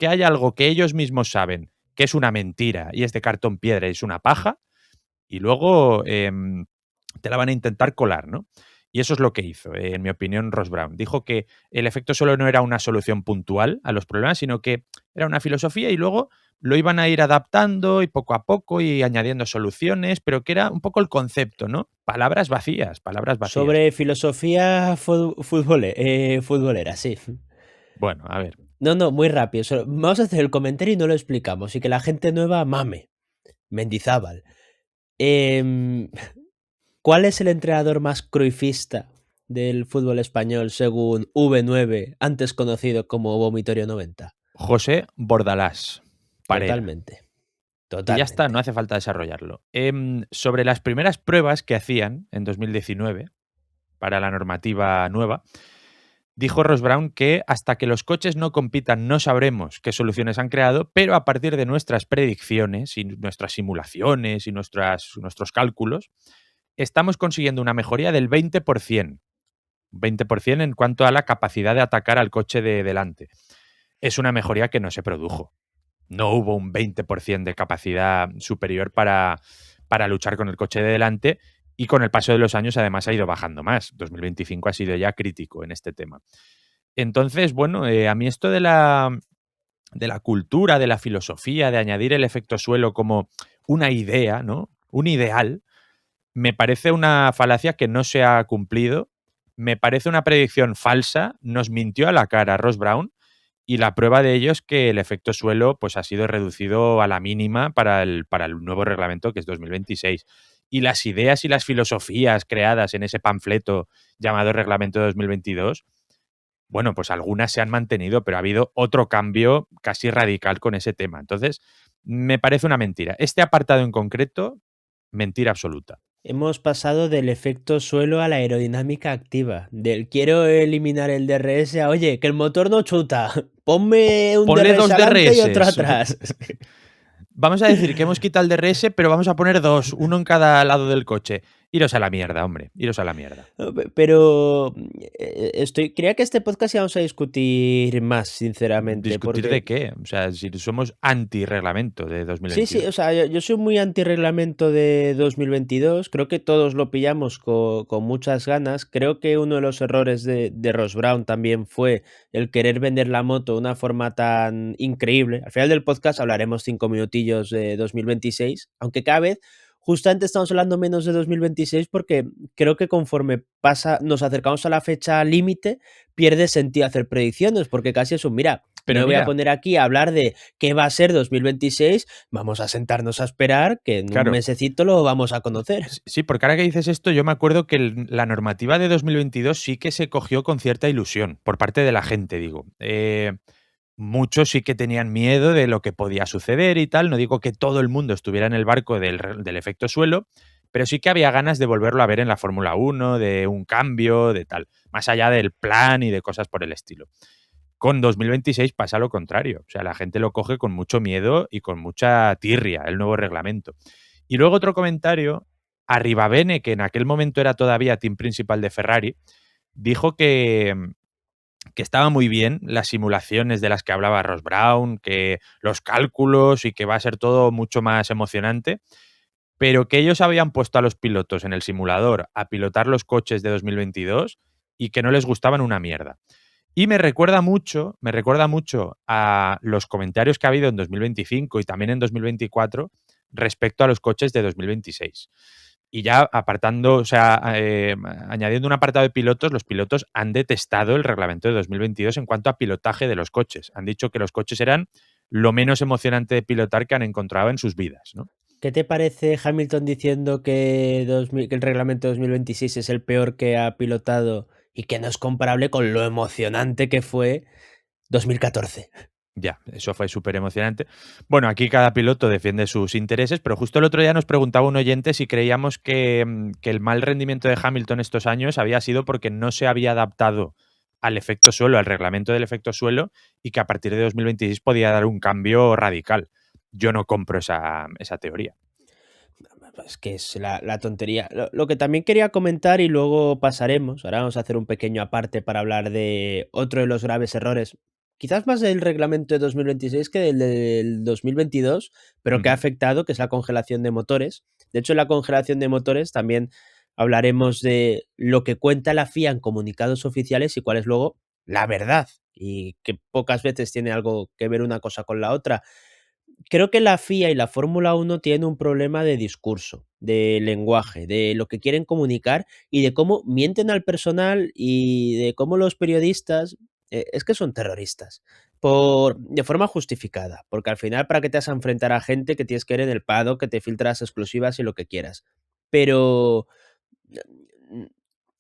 hay algo que ellos mismos saben, que es una mentira y es de cartón piedra y es una paja, y luego te la van a intentar colar, ¿no? Y eso es lo que hizo, en mi opinión, Ross Brown. Dijo que el efecto solo no era una solución puntual a los problemas, sino que era una filosofía y luego lo iban a ir adaptando y poco a poco y añadiendo soluciones, pero que era un poco el concepto, ¿no? Palabras vacías, palabras vacías. Sobre filosofía futbolera, sí. Bueno, a ver. No, muy rápido. Vamos a hacer el comentario y no lo explicamos. Y que la gente nueva mame. Mendizábal. Em, ¿Cuál es el entrenador más cruifista del fútbol español según V9, antes conocido como Vomitorio 90? José Bordalás. Parera. Totalmente. Y ya está, no hace falta desarrollarlo. Sobre las primeras pruebas que hacían en 2019 para la normativa nueva, dijo Ross Brown que hasta que los coches no compitan no sabremos qué soluciones han creado, pero a partir de nuestras predicciones y nuestras simulaciones y nuestros cálculos, estamos consiguiendo una mejoría del 20%. 20% en cuanto a la capacidad de atacar al coche de delante. Es una mejoría que no se produjo. No hubo un 20% de capacidad superior para luchar con el coche de delante, y con el paso de los años además ha ido bajando más. 2025 ha sido ya crítico en este tema. Entonces, bueno, a mí esto de la cultura, de la filosofía, de añadir el efecto suelo como una idea, ¿no? Un ideal, me parece una falacia que no se ha cumplido. Me parece una predicción falsa. Nos mintió a la cara Ross Brown. Y la prueba de ello es que el efecto suelo pues, ha sido reducido a la mínima para el nuevo reglamento, que es 2026. Y las ideas y las filosofías creadas en ese panfleto llamado Reglamento 2022, bueno, pues algunas se han mantenido, pero ha habido otro cambio casi radical con ese tema. Entonces, me parece una mentira. Este apartado en concreto, mentira absoluta. Hemos pasado del efecto suelo a la aerodinámica activa. Del quiero eliminar el DRS a oye, que el motor no chuta. Ponle Ponle DRS dos adelante y DRS. otro atrás. Vamos a decir que hemos quitado el DRS, pero vamos a poner dos, uno en cada lado del coche. Iros a la mierda, hombre. Iros a la mierda. Pero creía que este podcast íbamos a discutir más, sinceramente. ¿Discutir porque... de qué? O sea, si somos anti-reglamento de 2022. Sí, o sea, yo soy muy anti-reglamento de 2022. Creo que todos lo pillamos con muchas ganas. Creo que uno de los errores de Ross Brown también fue el querer vender la moto de una forma tan increíble. Al final del podcast hablaremos 5 minutillos de 2026, aunque cada vez justamente estamos hablando menos de 2026 porque creo que conforme nos acercamos a la fecha límite, pierde sentido hacer predicciones, porque casi es mira, Pero no voy a mira, poner aquí a hablar de qué va a ser 2026, vamos a sentarnos a esperar que en un claro. mesecito lo vamos a conocer. Sí, porque ahora que dices esto, yo me acuerdo que la normativa de 2022 sí que se cogió con cierta ilusión por parte de la gente, digo. Muchos sí que tenían miedo de lo que podía suceder y tal. No digo que todo el mundo estuviera en el barco del efecto suelo, pero sí que había ganas de volverlo a ver en la Fórmula 1, de un cambio, de tal, más allá del plan y de cosas por el estilo. Con 2026 pasa lo contrario. O sea, la gente lo coge con mucho miedo y con mucha tirria, el nuevo reglamento. Y luego otro comentario, Arribabene, que en aquel momento era todavía team principal de Ferrari, dijo que estaba muy bien las simulaciones de las que hablaba Ross Brown, que los cálculos y que va a ser todo mucho más emocionante, pero que ellos habían puesto a los pilotos en el simulador a pilotar los coches de 2022 y que no les gustaban una mierda. Y me recuerda mucho a los comentarios que ha habido en 2025 y también en 2024 respecto a los coches de 2026. Y ya apartando, o sea, añadiendo un apartado de pilotos, los pilotos han detestado el reglamento de 2022 en cuanto a pilotaje de los coches. Han dicho que los coches eran lo menos emocionante de pilotar que han encontrado en sus vidas, ¿no? ¿Qué te parece Hamilton diciendo que el reglamento 2026 es el peor que ha pilotado y que no es comparable con lo emocionante que fue 2014? Ya, eso fue súper emocionante. Bueno, aquí cada piloto defiende sus intereses, pero justo el otro día nos preguntaba un oyente si creíamos que el mal rendimiento de Hamilton estos años había sido porque no se había adaptado al efecto suelo, al reglamento del efecto suelo, y que a partir de 2026 podía dar un cambio radical. Yo no compro esa teoría. Es que es la tontería. Lo que también quería comentar y luego pasaremos, ahora vamos a hacer un pequeño aparte para hablar de otro de los graves errores, quizás más del reglamento de 2026 que del 2022, pero que ha afectado, que es la congelación de motores. De hecho, en la congelación de motores también hablaremos de lo que cuenta la FIA en comunicados oficiales y cuál es luego la verdad, y que pocas veces tiene algo que ver una cosa con la otra. Creo que la FIA y la Fórmula 1 tienen un problema de discurso, de lenguaje, de lo que quieren comunicar y de cómo mienten al personal y de cómo los periodistas es que son terroristas de forma justificada, porque al final para qué te vas a enfrentar a gente que tienes que ver en el paddock, que te filtras exclusivas y lo que quieras. Pero mm,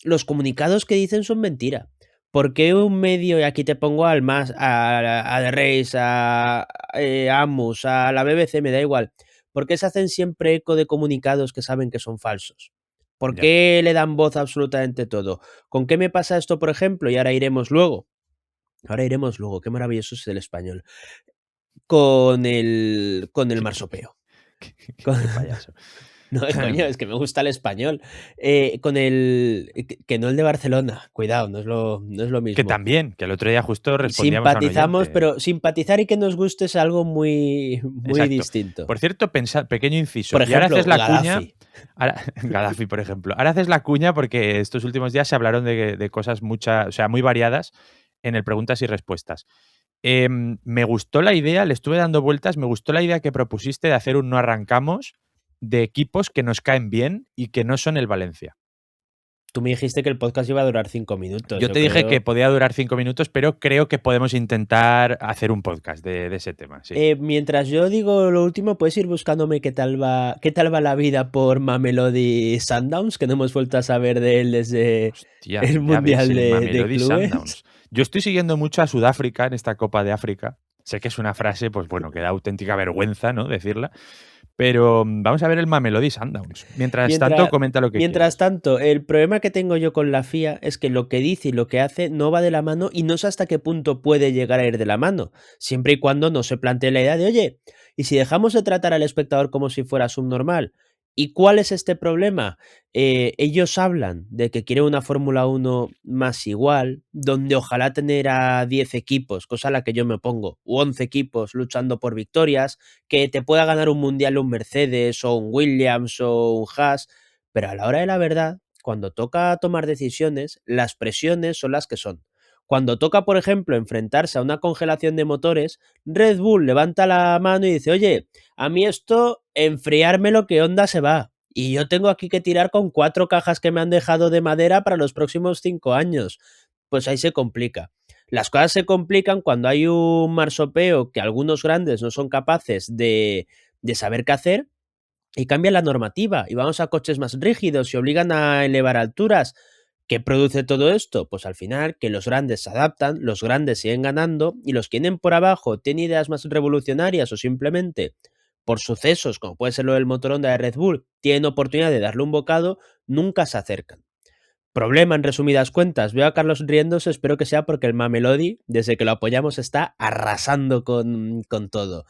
los comunicados que dicen son mentira. ¿Por qué un medio, y aquí te pongo al más, a The Race, a Amus, a la BBC, me da igual? ¿Por qué se hacen siempre eco de comunicados que saben que son falsos? ¿Por Ya. qué le dan voz a absolutamente todo? ¿Con qué me pasa esto, por ejemplo? Y ahora iremos luego. Qué maravilloso es el español. Con el marsopeo. Qué payaso. No, coño, es que me gusta el español. Con el. Que no el de Barcelona, cuidado, no es lo Que mismo. también, que el otro día justo respondíamos a un Simpatizamos, oyente. pero simpatizar y que nos guste es algo muy Exacto. distinto. Por cierto, pequeño inciso. Por Y ahora ejemplo, haces la cuña. Gaddafi. Gaddafi, por ejemplo. Ahora haces la cuña porque estos últimos días se hablaron de cosas o sea, muy variadas en el preguntas y respuestas. Me gustó la idea, le estuve dando vueltas, me gustó la idea que propusiste de hacer un no arrancamos de equipos que nos caen bien y que no son el Valencia. Tú me dijiste que el podcast iba a durar 5 minutos. Yo te dije que podía durar 5 minutos, pero creo que podemos intentar hacer un podcast de ese tema. Sí. Mientras yo digo lo último, puedes ir buscándome qué tal va la vida por Mamelodi Sundowns, que no hemos vuelto a saber de él desde Hostia, el ya Mundial ves, el de Mamelodi Clubes. Sundowns. Yo estoy siguiendo mucho a Sudáfrica en esta Copa de África. Sé que es una frase, pues bueno, que da auténtica vergüenza, ¿no? Decirla. Pero vamos a ver el Mamelodi Sundowns. Mientras tanto, comenta lo que Mientras quieras. tanto, el problema que tengo yo con la FIA es que lo que dice y lo que hace no va de la mano y no sé hasta qué punto puede llegar a ir de la mano, siempre y cuando no se plantee la idea de, oye, ¿y si dejamos de tratar al espectador como si fuera subnormal? ¿Y cuál es este problema? Ellos hablan de que quieren una Fórmula 1 más igual, donde ojalá tener a 10 equipos, cosa a la que yo me opongo, u 11 equipos luchando por victorias, que te pueda ganar un Mundial un Mercedes o un Williams o un Haas, pero a la hora de la verdad, cuando toca tomar decisiones, las presiones son las que son. Cuando toca, por ejemplo, enfrentarse a una congelación de motores, Red Bull levanta la mano y dice, oye, a mí esto, enfriármelo que Honda se va. Y yo tengo aquí que tirar con 4 cajas que me han dejado de madera para los próximos 5 años. Pues ahí se complica. Las cosas se complican cuando hay un marsopeo que algunos grandes no son capaces de saber qué hacer y cambian la normativa y vamos a coches más rígidos y obligan a elevar alturas. ¿Qué produce todo esto? Pues al final que los grandes se adaptan, los grandes siguen ganando y los que vienen por abajo tienen ideas más revolucionarias o simplemente por sucesos, como puede ser lo del motor Honda de Red Bull, tienen oportunidad de darle un bocado, nunca se acercan. Problema, en resumidas cuentas, veo a Carlos riéndose, espero que sea porque el Mamelodi, desde que lo apoyamos, está arrasando con todo.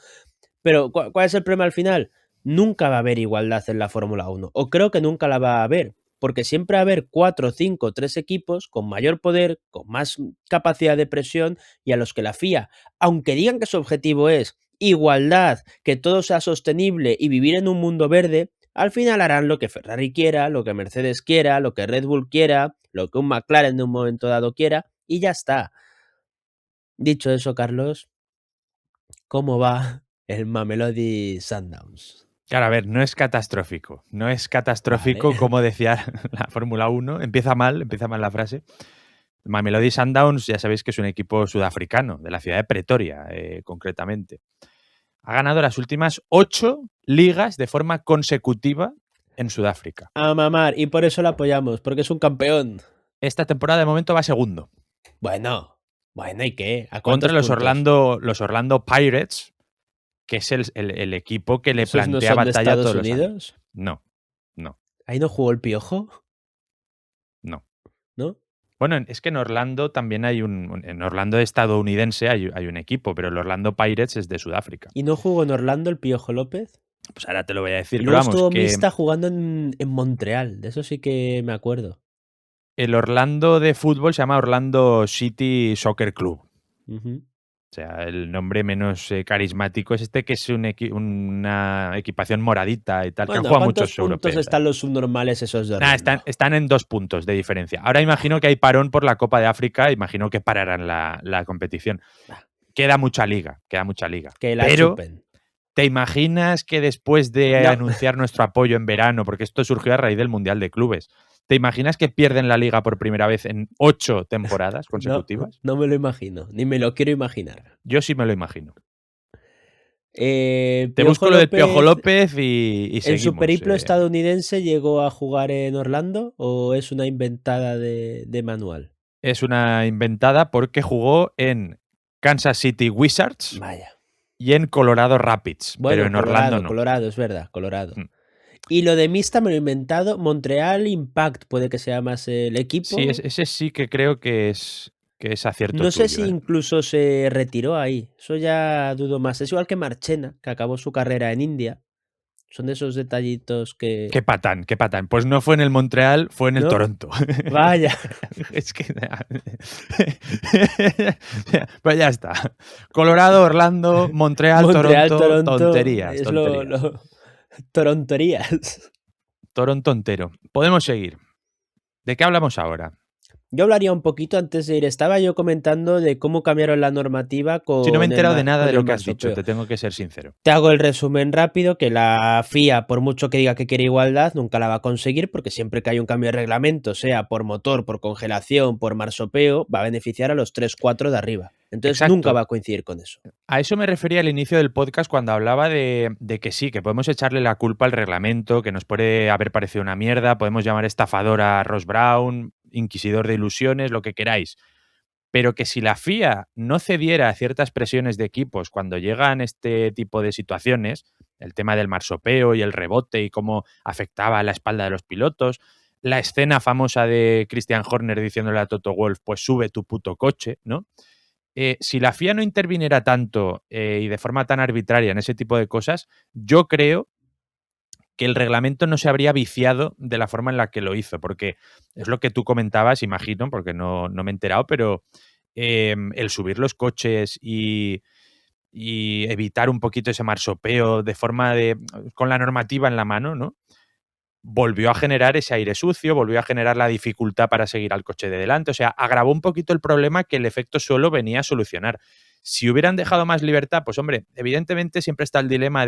Pero, ¿cuál es el problema al final? Nunca va a haber igualdad en la Fórmula 1, o creo que nunca la va a haber, porque siempre va a haber 4, 5, 3 equipos con mayor poder, con más capacidad de presión y a los que la FIA, aunque digan que su objetivo es igualdad, que todo sea sostenible y vivir en un mundo verde, al final harán lo que Ferrari quiera, lo que Mercedes quiera, lo que Red Bull quiera, lo que un McLaren de un momento dado quiera, y ya está. Dicho eso, Carlos, ¿cómo va el Mamelodi Sundowns? Claro, a ver, no es catastrófico. No es catastrófico, Vale. como decía la Fórmula 1. Empieza mal la frase. Mamelodi Sundowns, ya sabéis que es un equipo sudafricano, de la ciudad de Pretoria, concretamente. Ha ganado las últimas 8 ligas de forma consecutiva en Sudáfrica. A mamar, y por eso lo apoyamos, porque es un campeón. Esta temporada de momento va segundo. Bueno, ¿y qué? ¿A Contra cuántos puntos? los Orlando Pirates, que es el equipo que le ¿Esos no plantea son de batalla a Estados todos los años. Unidos? No. ¿Ahí no jugó el Piojo? ¿No? Bueno, es que en Orlando también hay en Orlando estadounidense hay un equipo, pero el Orlando Pirates es de Sudáfrica. ¿Y no jugó en Orlando el Piojo López? Pues ahora te lo voy a decir. Y Pero luego vamos, estuvo que mixta jugando en Montreal, de eso sí que me acuerdo. el Orlando de fútbol se llama Orlando City Soccer Club. Ujú. O sea, el nombre menos carismático es este, que es una equipación moradita y tal, que han Bueno, ¿a jugado cuántos muchos puntos europeos. están los subnormales esos de Nah, Orlando? están en 2 puntos de diferencia. Ahora imagino que hay parón por la Copa de África, imagino que pararán la competición. Queda mucha liga. Que la Pero, chupen. ¿te imaginas que después de No. anunciar nuestro apoyo en verano, porque esto surgió a raíz del Mundial de Clubes, ¿te imaginas que pierden la liga por primera vez en 8 temporadas consecutivas? No me lo imagino, ni me lo quiero imaginar. Yo sí me lo imagino. Te Piojo busco lo del Piojo López, López y ¿en seguimos. su periplo estadounidense llegó a jugar en Orlando o es una inventada de manual? Es una inventada porque jugó en Kansas City Wizards Vaya. y en Colorado Rapids, Bueno, pero en Orlando no. Colorado, es verdad, Colorado. Mm. Y lo de mixta me lo he inventado. Montreal Impact puede que sea más el equipo. Sí, ese sí que creo que es acierto No sé tuyo, si ¿eh? incluso se retiró ahí. Eso ya dudo más. Es igual que Marchena, que acabó su carrera en India. Son de esos detallitos que... Qué patán. Pues no fue en el Montreal, fue en el ¿No? Toronto. Vaya. Es que... Pues ya está. Colorado, Orlando, Montreal, Toronto, tonterías. Es Toronterías. Toronto entero. Podemos seguir. ¿De qué hablamos ahora? Yo hablaría un poquito antes de ir. Estaba yo comentando de cómo cambiaron la normativa con... Si no me he enterado de nada de lo que has marsopeo. dicho, te tengo que ser sincero. Te hago el resumen rápido, que la FIA, por mucho que diga que quiere igualdad, nunca la va a conseguir, porque siempre que hay un cambio de reglamento, sea por motor, por congelación, por marsopeo, va a beneficiar a los 3-4 de arriba. Entonces Exacto. nunca va a coincidir con eso. A eso me refería al inicio del podcast cuando hablaba de que sí, que podemos echarle la culpa al reglamento, que nos puede haber parecido una mierda, podemos llamar estafador a Ross Brown, inquisidor de ilusiones, lo que queráis. Pero que si la FIA no cediera a ciertas presiones de equipos cuando llegan este tipo de situaciones, el tema del marsopeo y el rebote y cómo afectaba a la espalda de los pilotos, la escena famosa de Christian Horner diciéndole a Toto Wolff, pues sube tu puto coche, ¿no? Si la FIA no interviniera tanto y de forma tan arbitraria en ese tipo de cosas, yo creo que el reglamento no se habría viciado de la forma en la que lo hizo, porque es lo que tú comentabas, imagino, porque no me he enterado, pero el subir los coches y evitar un poquito ese marsopeo de forma con la normativa en la mano, ¿no? Volvió a generar ese aire sucio, volvió a generar la dificultad para seguir al coche de delante, o sea, agravó un poquito el problema que el efecto suelo venía a solucionar. Si hubieran dejado más libertad, pues hombre, evidentemente siempre está el dilema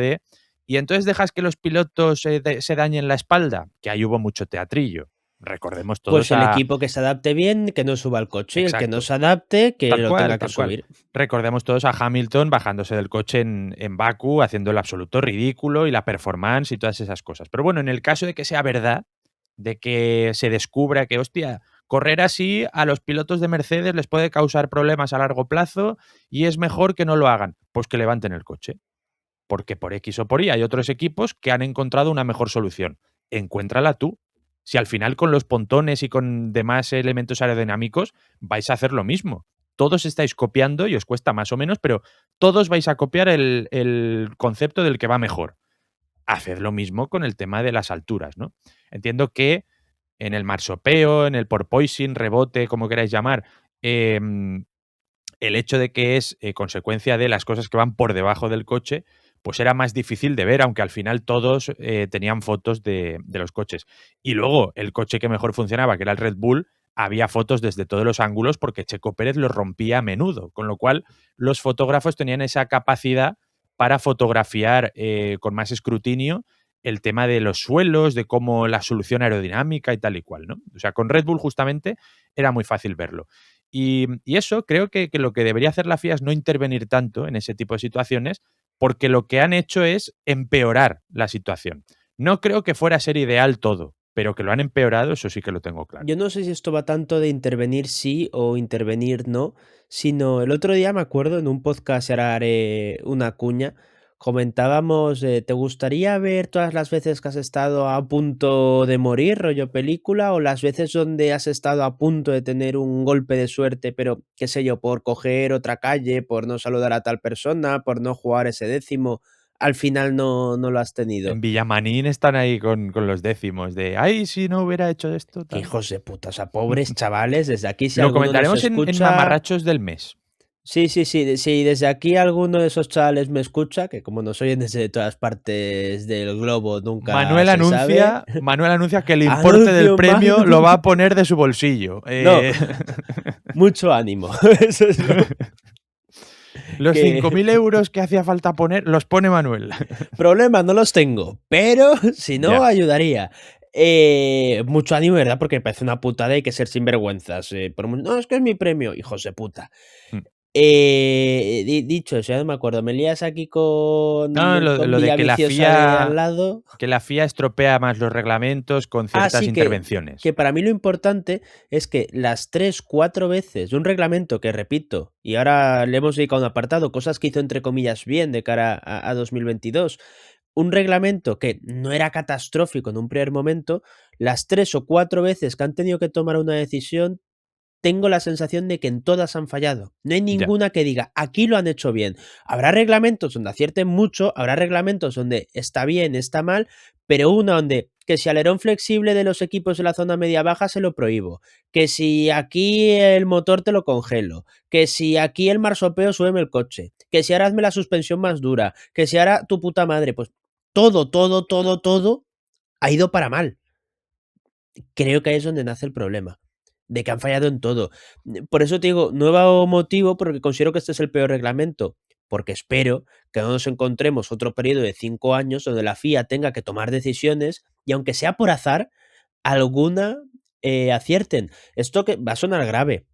¿y entonces dejas que los pilotos se dañen la espalda? Que ahí hubo mucho teatrillo. recordemos todos Pues el equipo que se adapte bien, que no suba al coche, y el que no se adapte, que Tal lo cual, tenga que tal cual. subir. Recordemos todos a Hamilton bajándose del coche en Bakú, haciendo el absoluto ridículo y la performance y todas esas cosas. Pero bueno, en el caso de que sea verdad, de que se descubra que, hostia, correr así a los pilotos de Mercedes les puede causar problemas a largo plazo y es mejor que no lo hagan, pues que levanten el coche. Porque por X o por Y hay otros equipos que han encontrado una mejor solución. Encuéntrala tú. Si al final con los pontones y con demás elementos aerodinámicos vais a hacer lo mismo. Todos estáis copiando y os cuesta más o menos, pero todos vais a copiar el concepto del que va mejor. Haced lo mismo con el tema de las alturas, ¿no? Entiendo que en el marsopeo, en el porpoising, rebote, como queráis llamar, el hecho de que es consecuencia de las cosas que van por debajo del coche, pues era más difícil de ver, aunque al final todos tenían fotos de los coches. Y luego, el coche que mejor funcionaba, que era el Red Bull, había fotos desde todos los ángulos porque Checo Pérez los rompía a menudo, con lo cual los fotógrafos tenían esa capacidad para fotografiar con más escrutinio el tema de los suelos, de cómo la solución aerodinámica y tal y cual, ¿no? O sea, con Red Bull justamente era muy fácil verlo. Y eso creo que lo que debería hacer la FIA es no intervenir tanto en ese tipo de situaciones, porque lo que han hecho es empeorar la situación. No creo que fuera a ser ideal todo, pero que lo han empeorado, eso sí que lo tengo claro. Yo no sé si esto va tanto de intervenir sí o intervenir no, sino el otro día me acuerdo en un podcast, y ahora haré una cuña, comentábamos, ¿te gustaría ver todas las veces que has estado a punto de morir, rollo película, o las veces donde has estado a punto de tener un golpe de suerte, pero qué sé yo, por coger otra calle, por no saludar a tal persona, por no jugar ese décimo, al final no lo has tenido? En Villamanín están ahí con los décimos de, ay, si no hubiera hecho esto, Qué tal. hijos de puta, o sea, pobres chavales, desde aquí si Lo alguno nos comentaremos en escucha... Mamarrachos del mes. Sí, si desde aquí alguno de esos chavales me escucha, que como nos oyen desde todas partes del globo, nunca Manuel se sabe. anuncia que el importe del Anuncio premio magnum. lo va a poner de su bolsillo. No, mucho ánimo. Eso es Los que- 5.000 euros que hacía falta poner, los pone Manuel. Problemas no los tengo, pero si no, Ya. ayudaría. Mucho ánimo, ¿verdad? Porque me parece una putada, hay que ser sinvergüenzas. No, es que es mi premio, hijos de puta. Mm. Dicho eso, ya no me acuerdo. Me lías aquí con, No, con lo de que la Villaviciosa de al lado. la FIA estropea más los reglamentos con ciertas Sí, intervenciones. que para mí lo importante es que las 3, 4 veces de un reglamento que repito, y ahora le hemos dedicado un apartado, cosas que hizo entre comillas bien de cara a 2022, un reglamento que no era catastrófico en un primer momento, las 3 o 4 veces que han tenido que tomar una decisión, tengo la sensación de que en todas han fallado. No hay Ya. ninguna que diga, aquí lo han hecho bien. Habrá reglamentos donde acierten mucho, habrá reglamentos donde está bien, está mal, pero una donde que si alerón flexible de los equipos de la zona media-baja se lo prohíbo, que si aquí el motor te lo congelo, que si aquí el marsopeo súbeme el coche, que si ahora hazme la suspensión más dura, que si ahora tu puta madre, pues todo ha ido para mal. Creo que ahí es donde nace el problema, de que han fallado en todo. Por eso te digo, nuevo motivo, porque considero que este es el peor reglamento, porque espero que no nos encontremos otro periodo de 5 años donde la FIA tenga que tomar decisiones y aunque sea por azar, alguna acierten. Esto que va a sonar grave.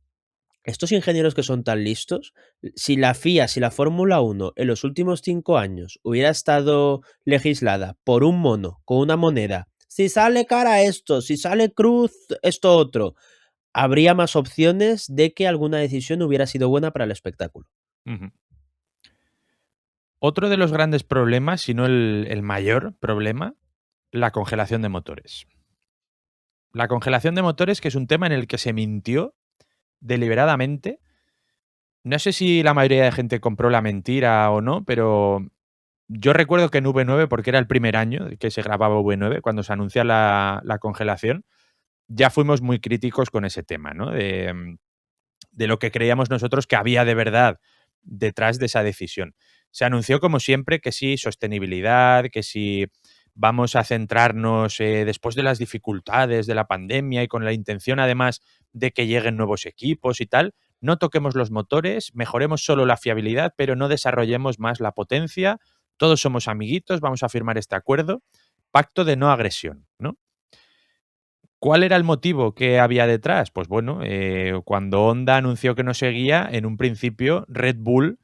Estos ingenieros que son tan listos, si la FIA, si la Fórmula 1 en los últimos 5 años hubiera estado legislada por un mono con una moneda, si sale cara esto, si sale cruz esto otro, habría más opciones de que alguna decisión hubiera sido buena para el espectáculo. Ujú. Otro de los grandes problemas, si no el mayor problema, la congelación de motores. La congelación de motores, que es un tema en el que se mintió deliberadamente. No sé si la mayoría de gente compró la mentira o no, pero yo recuerdo que en V9, porque era el primer año que se grababa V9, cuando se anuncia la congelación, ya fuimos muy críticos con ese tema, ¿no? De lo que creíamos nosotros que había de verdad detrás de esa decisión. Se anunció, como siempre, que sí, sostenibilidad, que sí vamos a centrarnos después de las dificultades de la pandemia y con la intención, además, de que lleguen nuevos equipos y tal, no toquemos los motores, mejoremos solo la fiabilidad, pero no desarrollemos más la potencia. Todos somos amiguitos, vamos a firmar este acuerdo. Pacto de no agresión, ¿no? ¿Cuál era el motivo que había detrás? Pues bueno, cuando Honda anunció que no seguía, en un principio Red Bull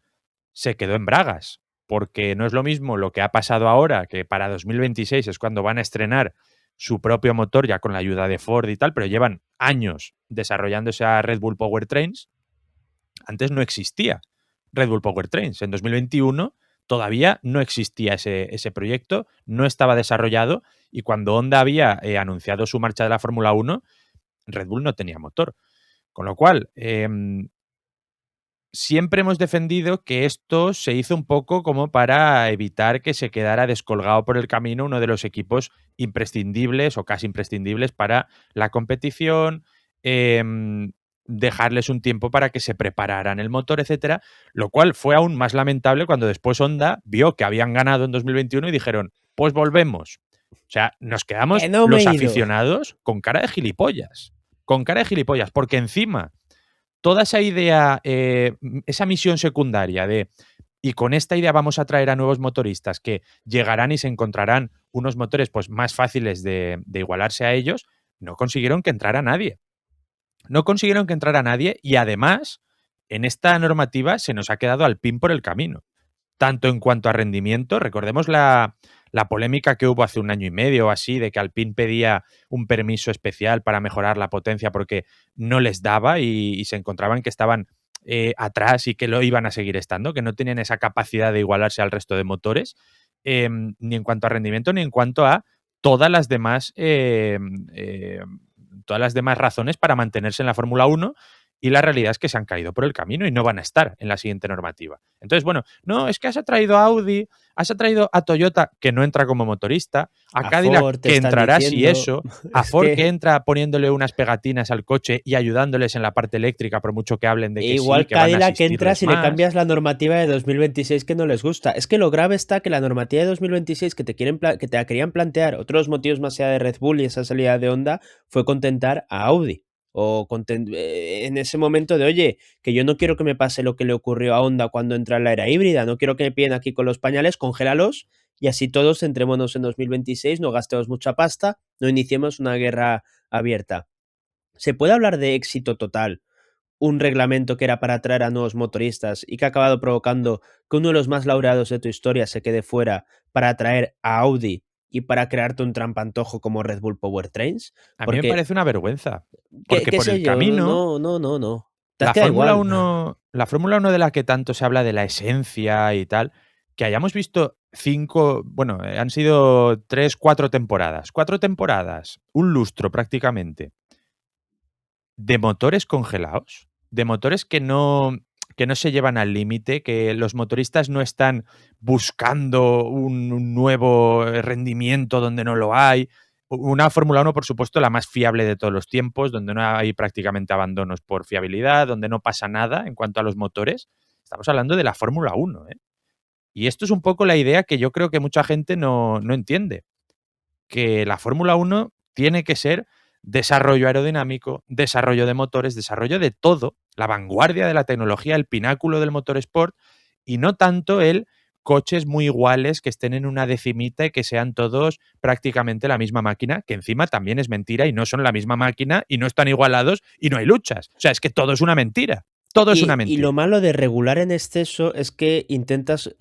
se quedó en bragas, porque no es lo mismo lo que ha pasado ahora, que para 2026 es cuando van a estrenar su propio motor ya con la ayuda de Ford y tal, pero llevan años desarrollándose a Red Bull Powertrains. Antes no existía Red Bull Powertrains. En 2021 todavía no existía ese proyecto, no estaba desarrollado, y cuando Honda había anunciado su marcha de la Fórmula 1, Red Bull no tenía motor. Con lo cual, siempre hemos defendido que esto se hizo un poco como para evitar que se quedara descolgado por el camino uno de los equipos imprescindibles o casi imprescindibles para la competición, dejarles un tiempo para que se prepararan el motor, etcétera, lo cual fue aún más lamentable cuando después Honda vio que habían ganado en 2021 y dijeron, pues volvemos. O sea, nos quedamos Que no me los he ido. aficionados con cara de gilipollas, porque encima toda esa idea, esa misión secundaria de, y con esta idea vamos a traer a nuevos motoristas que llegarán y se encontrarán unos motores pues, más fáciles de igualarse a ellos, no consiguieron que entrara nadie. No consiguieron que entrara nadie y además en esta normativa se nos ha quedado Alpine por el camino. Tanto en cuanto a rendimiento, recordemos la polémica que hubo hace un año y medio o así, de que Alpine pedía un permiso especial para mejorar la potencia porque no les daba y se encontraban que estaban atrás y que lo iban a seguir estando, que no tenían esa capacidad de igualarse al resto de motores, ni en cuanto a rendimiento ni en cuanto a todas las demás razones para mantenerse en la Fórmula 1. Y la realidad es que se han caído por el camino y no van a estar en la siguiente normativa. Entonces, bueno, no, es que has atraído a Audi, has atraído a Toyota, que no entra como motorista, a Cadillac, Ford, te que están entrará si diciendo. eso, a Es Ford, que- que entra poniéndole unas pegatinas al coche y ayudándoles en la parte eléctrica, por mucho que hablen de que Igual sí, que van a Cadillac entra asistirles si le más. cambias la normativa de 2026 que no les gusta. Es que lo grave está que la normativa de 2026 que que te la querían plantear, otros motivos más allá de Red Bull y esa salida de Honda, fue contentar a Audi. O en ese momento de, oye, que yo no quiero que me pase lo que le ocurrió a Honda cuando entra en la era híbrida, no quiero que me pillen aquí con los pañales, congélalos y así todos entrémonos en 2026, no gastemos mucha pasta, no iniciemos una guerra abierta. ¿Se puede hablar de éxito total? Un reglamento que era para atraer a nuevos motoristas y que ha acabado provocando que uno de los más laureados de tu historia se quede fuera para atraer a Audi y para crearte un trampantojo como Red Bull Powertrains. A mí me Porque, parece una vergüenza, ¿qué, porque qué por sé el yo? camino No. Te has la quedado Fórmula igual. 1, la Fórmula 1 de la que tanto se habla de la esencia y tal, que hayamos visto 5, bueno, han sido 3, 4 temporadas. 4 temporadas, un lustro prácticamente, de motores congelados, de motores que no se llevan al límite, que los motoristas no están buscando un nuevo rendimiento donde no lo hay. Una Fórmula 1, por supuesto, la más fiable de todos los tiempos, donde no hay prácticamente abandonos por fiabilidad, donde no pasa nada en cuanto a los motores. Estamos hablando de la Fórmula 1, ¿eh? Y esto es un poco la idea que yo creo que mucha gente no entiende, que la Fórmula 1 tiene que ser desarrollo aerodinámico, desarrollo de motores, desarrollo de todo, la vanguardia de la tecnología, el pináculo del motor sport, y no tanto el coches muy iguales que estén en una decimita y que sean todos prácticamente la misma máquina, que encima también es mentira y no son la misma máquina y no están igualados y no hay luchas. O sea, es que todo es una mentira. Todo es una Y mentira. lo malo de regular en exceso es que intentas...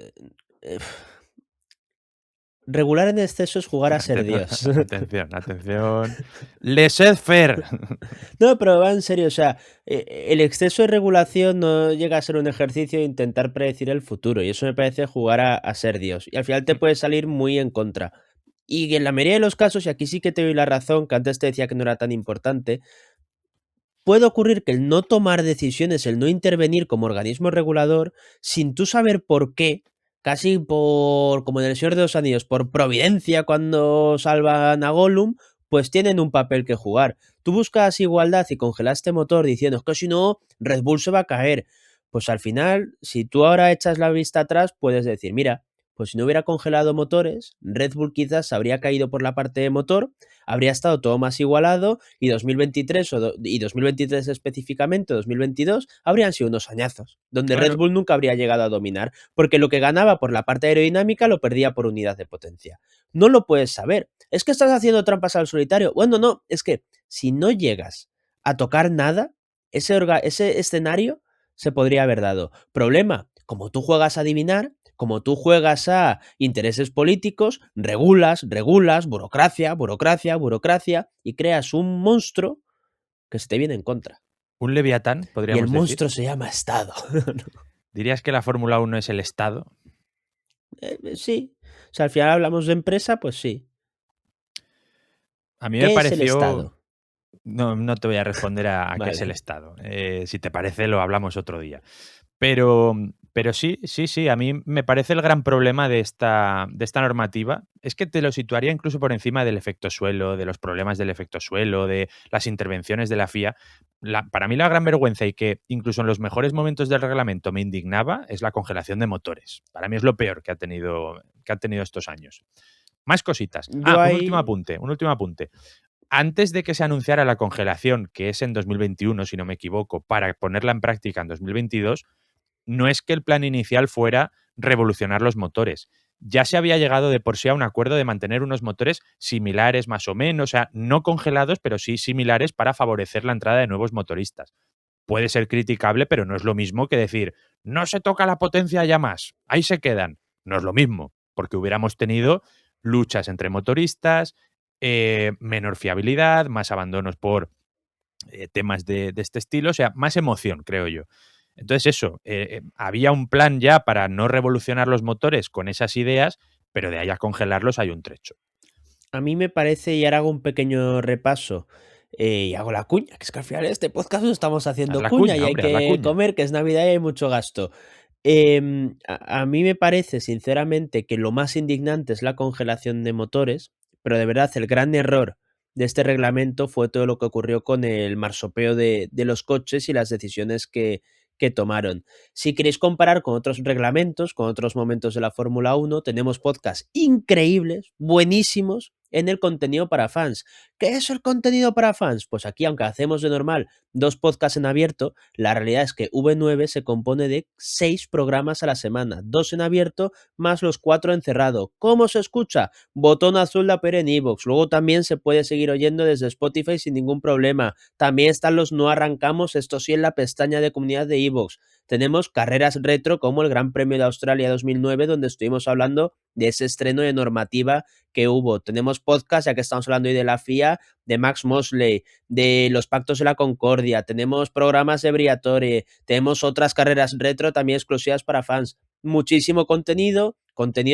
eh, regular en exceso es jugar a ser Dios. Atención. Laissez-faire. No, pero va en serio, o sea, el exceso de regulación no llega a ser un ejercicio de intentar predecir el futuro, y eso me parece jugar a ser Dios, y al final te puede salir muy en contra. Y en la mayoría de los casos, y aquí sí que te doy la razón, que antes te decía que no era tan importante, puede ocurrir que el no tomar decisiones, el no intervenir como organismo regulador, sin tú saber por qué, casi por, como en el Señor de los Anillos, por providencia cuando salvan a Gollum, pues tienen un papel que jugar. Tú buscas igualdad y congelaste motor diciendo es que si no, Red Bull se va a caer. Pues al final, si tú ahora echas la vista atrás, puedes decir, mira, pues si no hubiera congelado motores, Red Bull quizás habría caído por la parte de motor, habría estado todo más igualado y 2023 y 2023 específicamente, 2022, habrían sido unos añazos, donde Red Claro. Bull nunca habría llegado a dominar, porque lo que ganaba por la parte aerodinámica lo perdía por unidad de potencia. No lo puedes saber. es que estás haciendo trampas al solitario. Bueno, no, es que si no llegas a tocar nada, ese escenario se podría haber dado. Problema, como tú juegas a adivinar, como tú juegas a intereses políticos, regulas, burocracia, y creas un monstruo que se te viene en contra. Un leviatán, Y el podríamos decir. monstruo se llama Estado. ¿Dirías que la Fórmula 1 es el Estado? Sí. O sea, al final hablamos de empresa, pues sí. A mí me ¿Qué es el pareció... Estado? No te voy a responder a qué es el Vale. Estado. Si te parece, lo hablamos otro día. Pero sí, a mí me parece el gran problema de esta normativa. Es que te lo situaría incluso por encima del efecto suelo, de los problemas del efecto suelo, de las intervenciones de la FIA. Para mí la gran vergüenza y que incluso en los mejores momentos del reglamento me indignaba es la congelación de motores. Para mí es lo peor que ha tenido estos años. Más cositas. Un último apunte. Antes de que se anunciara la congelación, que es en 2021, si no me equivoco, para ponerla en práctica en 2022, no es que el plan inicial fuera revolucionar los motores. Ya se había llegado de por sí a un acuerdo de mantener unos motores similares más o menos, o sea, no congelados, pero sí similares para favorecer la entrada de nuevos motoristas. Puede ser criticable, pero no es lo mismo que decir, no se toca la potencia ya más, ahí se quedan. No es lo mismo, porque hubiéramos tenido luchas entre motoristas, menor fiabilidad, más abandonos por temas de este estilo, o sea, más emoción, creo yo. Entonces eso, había un plan ya para no revolucionar los motores con esas ideas, pero de ahí a congelarlos hay un trecho. A mí me parece, y ahora hago un pequeño repaso, y hago la cuña, que es que al final este podcast lo estamos haciendo Haz la cuña, cuña, y hay hombre, haz la que cuña. comer, que es Navidad y hay mucho gasto. A mí me parece, sinceramente, que lo más indignante es la congelación de motores, pero de verdad el gran error de este reglamento fue todo lo que ocurrió con el marsopeo de los coches y las decisiones que tomaron. Si queréis comparar con otros reglamentos, con otros momentos de la Fórmula 1, tenemos podcasts increíbles, buenísimos, en el contenido para fans. ¿Qué es el contenido para fans? Pues aquí, aunque hacemos de normal 2 podcasts en abierto, la realidad es que V9 se compone de 6 programas a la semana, 2 en abierto más los 4 en cerrado. ¿Cómo se escucha? Botón azul de APR en iVoox. Luego también se puede seguir oyendo desde Spotify sin ningún problema. También están los no arrancamos, esto sí, en la pestaña de comunidad de iVoox. Tenemos carreras retro como el Gran Premio de Australia 2009, donde estuvimos hablando de ese estreno de normativa que hubo. Tenemos podcast, ya que estamos hablando hoy de la FIA, de Max Mosley, de los pactos de la Concordia, tenemos programas de Briatore, tenemos otras carreras retro también exclusivas para fans. Muchísimo contenido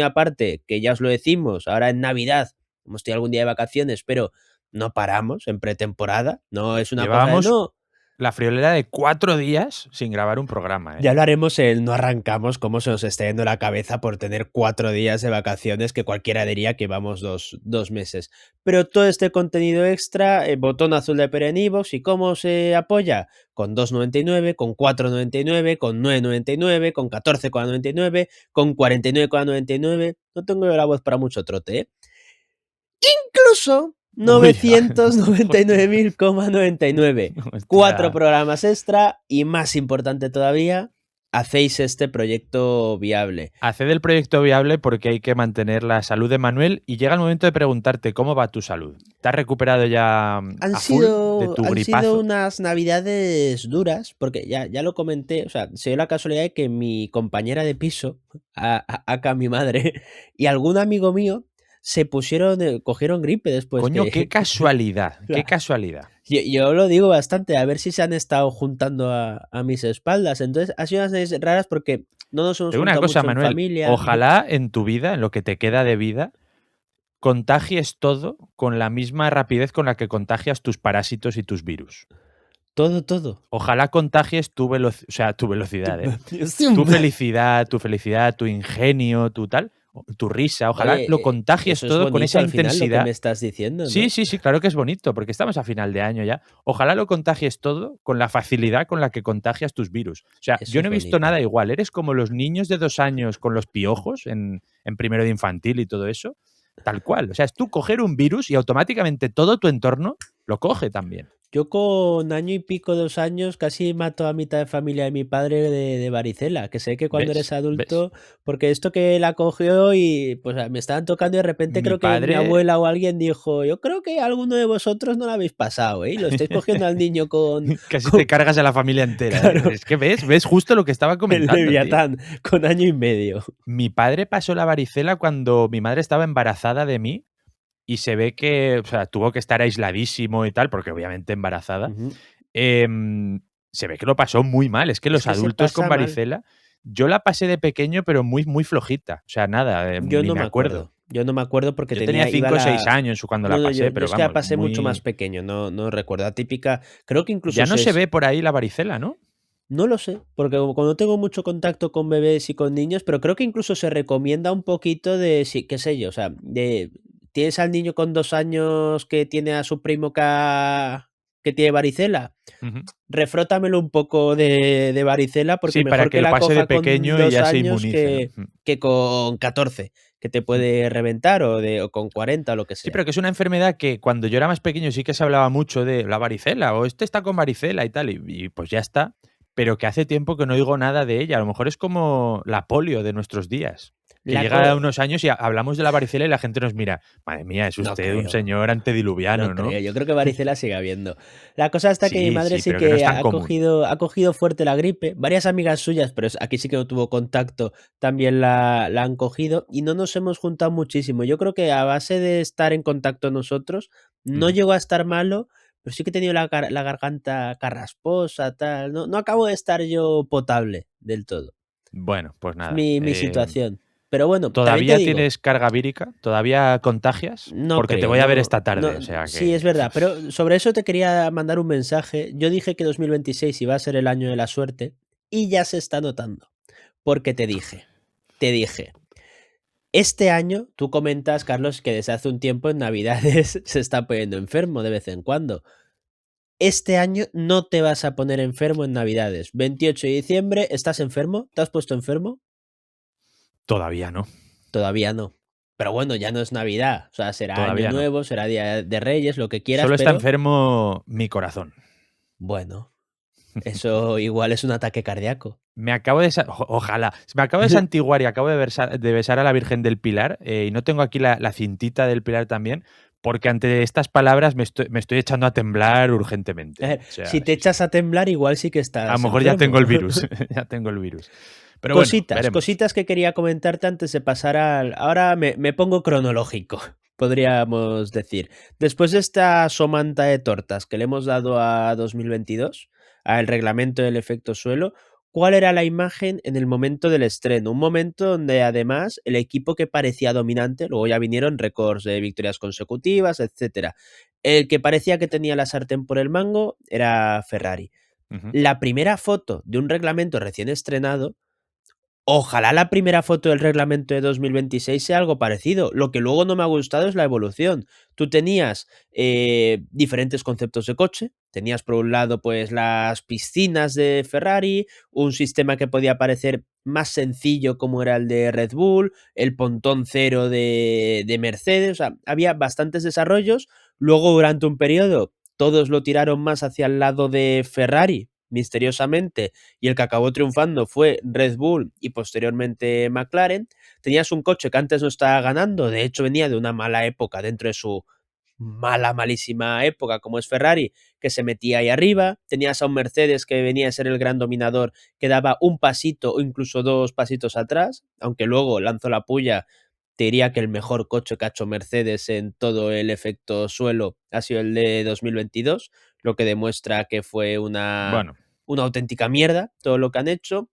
aparte, que ya os lo decimos, ahora en Navidad, hemos tenido algún día de vacaciones, pero no paramos en pretemporada, no es una Llevábamos cosa de no. la friolera de 4 días sin grabar un programa. Ya lo haremos en No Arrancamos, cómo se nos está yendo la cabeza por tener 4 días de vacaciones, que cualquiera diría que vamos 2 meses. Pero todo este contenido extra, botón azul de Pere en iVoox, ¿y cómo se apoya? Con 2,99, con 4,99, con 9,99, con 14,99, con 49,99. No tengo yo la voz para mucho trote, ¿eh? Incluso 999.099. 4 programas extra y, más importante todavía, hacéis este proyecto viable. Haced el proyecto viable porque hay que mantener la salud de Manuel y llega el momento de preguntarte cómo va tu salud. ¿Te has recuperado ya a full de tu gripazo? Han sido unas navidades duras, porque ya lo comenté, o sea, se dio la casualidad de que mi compañera de piso, acá mi madre, y algún amigo mío cogieron gripe después. Coño, qué casualidad, qué casualidad. Yo lo digo bastante, a ver si se han estado juntando a mis espaldas. Entonces, ha sido unas veces raras porque no nos hemos juntado mucho en Manuel, familia. Ojalá en tu vida, en lo que te queda de vida, contagies todo con la misma rapidez con la que contagias tus parásitos y tus virus. Todo. Ojalá contagies tu velocidad, tu felicidad, tu ingenio, tu tal, tu risa. Ojalá lo contagies todo con esa intensidad. Lo que me estás diciendo, ¿no? Sí, claro que es bonito, porque estamos a final de año ya. Ojalá lo contagies todo con la facilidad con la que contagias tus virus. O sea, Eso yo no he es visto bonito. nada igual. Eres como los niños de 2 años con los piojos en primero de infantil y todo eso. Tal cual. O sea, es tú coger un virus y automáticamente todo tu entorno lo coge también. Yo con año y pico, 2 años, casi mato a mitad de familia de mi padre de varicela, que sé que cuando eres ¿Ves? ¿Ves? adulto, porque esto que la cogió y pues me estaban tocando y de repente Mi creo que mi padre abuela o alguien dijo, yo creo que alguno de vosotros no lo habéis pasado, ¿eh? Y lo estáis cogiendo al niño con, casi te con cargas a la familia entera, ¿eh? claro, Es que ves justo lo que estaba el comentando, tío. Leviatán, con año y medio. Mi padre pasó la varicela cuando mi madre estaba embarazada de mí y se ve que, o sea, tuvo que estar aisladísimo y tal, porque obviamente embarazada. Ujú. Se ve que lo pasó muy mal. Es que Es los que se adultos con pasa mal. varicela, yo la pasé de pequeño, pero muy, muy flojita. O sea, nada, Yo ni no me me acuerdo. acuerdo. Yo no me acuerdo porque Yo tenía iba a 5 o 6 la. años cuando No, la no, yo, pasé, yo pero es que la vamos, pasé mucho más muy... pequeño, no recuerdo. La típica, creo que incluso Ya no se ve por ahí la varicela, ¿no? no lo sé, porque como no tengo mucho contacto con bebés y con niños, pero creo que incluso se recomienda un poquito de, sí, qué sé yo, o sea, tienes al niño con 2 años que tiene a su primo que tiene varicela, Ujú. refrótamelo un poco de varicela, porque Sí, para mejor que que lo la pase de coja con pequeño y dos ya se años inmunice, ¿no? que con 14, que te Mm. puede reventar o con 40 o lo que Sí, sea. pero que es una enfermedad que cuando yo era más pequeño sí que se hablaba mucho de la varicela o este está con varicela y tal, y pues ya está, pero que hace tiempo que no oigo nada de ella. A lo mejor es como la polio de nuestros días, que La llega a co- unos años y hablamos de la varicela y la gente nos mira, madre mía, es no usted un creo. señor antediluviano, No ¿no? creo, yo creo que varicela sigue habiendo. La cosa está que mi Sí, madre sí, sí pero que no es que tan común. ha cogido fuerte la gripe. Varias amigas suyas, pero aquí sí que no tuvo contacto, también la han cogido y no nos hemos juntado muchísimo. Yo creo que a base de estar en contacto nosotros, no Ujú. llegó a estar malo, pero sí que he tenido la garganta carrasposa, tal. No acabo de estar yo potable del todo. Bueno, pues Es nada. mi situación. Pero bueno, también te ¿Todavía digo, tienes carga vírica? ¿Todavía contagias? no Porque te creo, voy a ver no, esta no, tarde, o sea sí, es que... verdad, pero sobre eso te quería mandar un mensaje. Yo dije que 2026 iba a ser el año de la suerte y ya se está notando, porque te dije, este año tú comentas, Carlos, que desde hace un tiempo en Navidades se está poniendo enfermo de vez en cuando. Este año no te vas a poner enfermo en Navidades. 28 de diciembre, ¿estás enfermo? ¿Te has puesto enfermo? Todavía no, Todavía no. Pero bueno, ya no es Navidad. O sea, será Año todavía no. Nuevo, será Día de Reyes, lo que quieras, Solo está pero enfermo mi corazón. bueno, eso igual es un ataque cardíaco. Me acabo de... Ojalá. Me acabo de santiguar y acabo de besar a la Virgen del Pilar. Y no tengo aquí la cintita del Pilar también, porque ante estas palabras me estoy echando a temblar urgentemente. O Si sea, te sí, sí. echas a temblar, igual sí que A lo estás mejor ya enfermo. tengo el virus. Ya tengo el virus. Pero bueno, Cositas, veremos. cositas que quería comentarte antes de pasar al. Ahora me pongo cronológico, podríamos decir. Después de esta somanta de tortas que le hemos dado a 2022, al reglamento del efecto suelo, ¿cuál era la imagen en el momento del estreno? Un momento donde además el equipo que parecía dominante, luego ya vinieron récords de victorias consecutivas, etcétera. El que parecía que tenía la sartén por el mango era Ferrari. Ujú. La primera foto de un reglamento recién estrenado. Ojalá la primera foto del reglamento de 2026 sea algo parecido. Lo que luego no me ha gustado es la evolución. Tú tenías diferentes conceptos de coche. Tenías por un lado pues las piscinas de Ferrari, un sistema que podía parecer más sencillo como era el de Red Bull, el pontón cero de Mercedes. O sea, había bastantes desarrollos. Luego durante un periodo todos lo tiraron más hacia el lado de Ferrari, misteriosamente, y el que acabó triunfando fue Red Bull y posteriormente McLaren. Tenías un coche que antes no estaba ganando, de hecho venía de una mala época dentro de su malísima época como es Ferrari, que se metía ahí arriba. Tenías a un Mercedes que venía a ser el gran dominador, que daba un pasito o incluso dos pasitos atrás, aunque luego lanzó la puya. Te diría que el mejor coche que ha hecho Mercedes en todo el efecto suelo ha sido el de 2022, lo que demuestra que fue Bueno, una auténtica mierda todo lo que han hecho.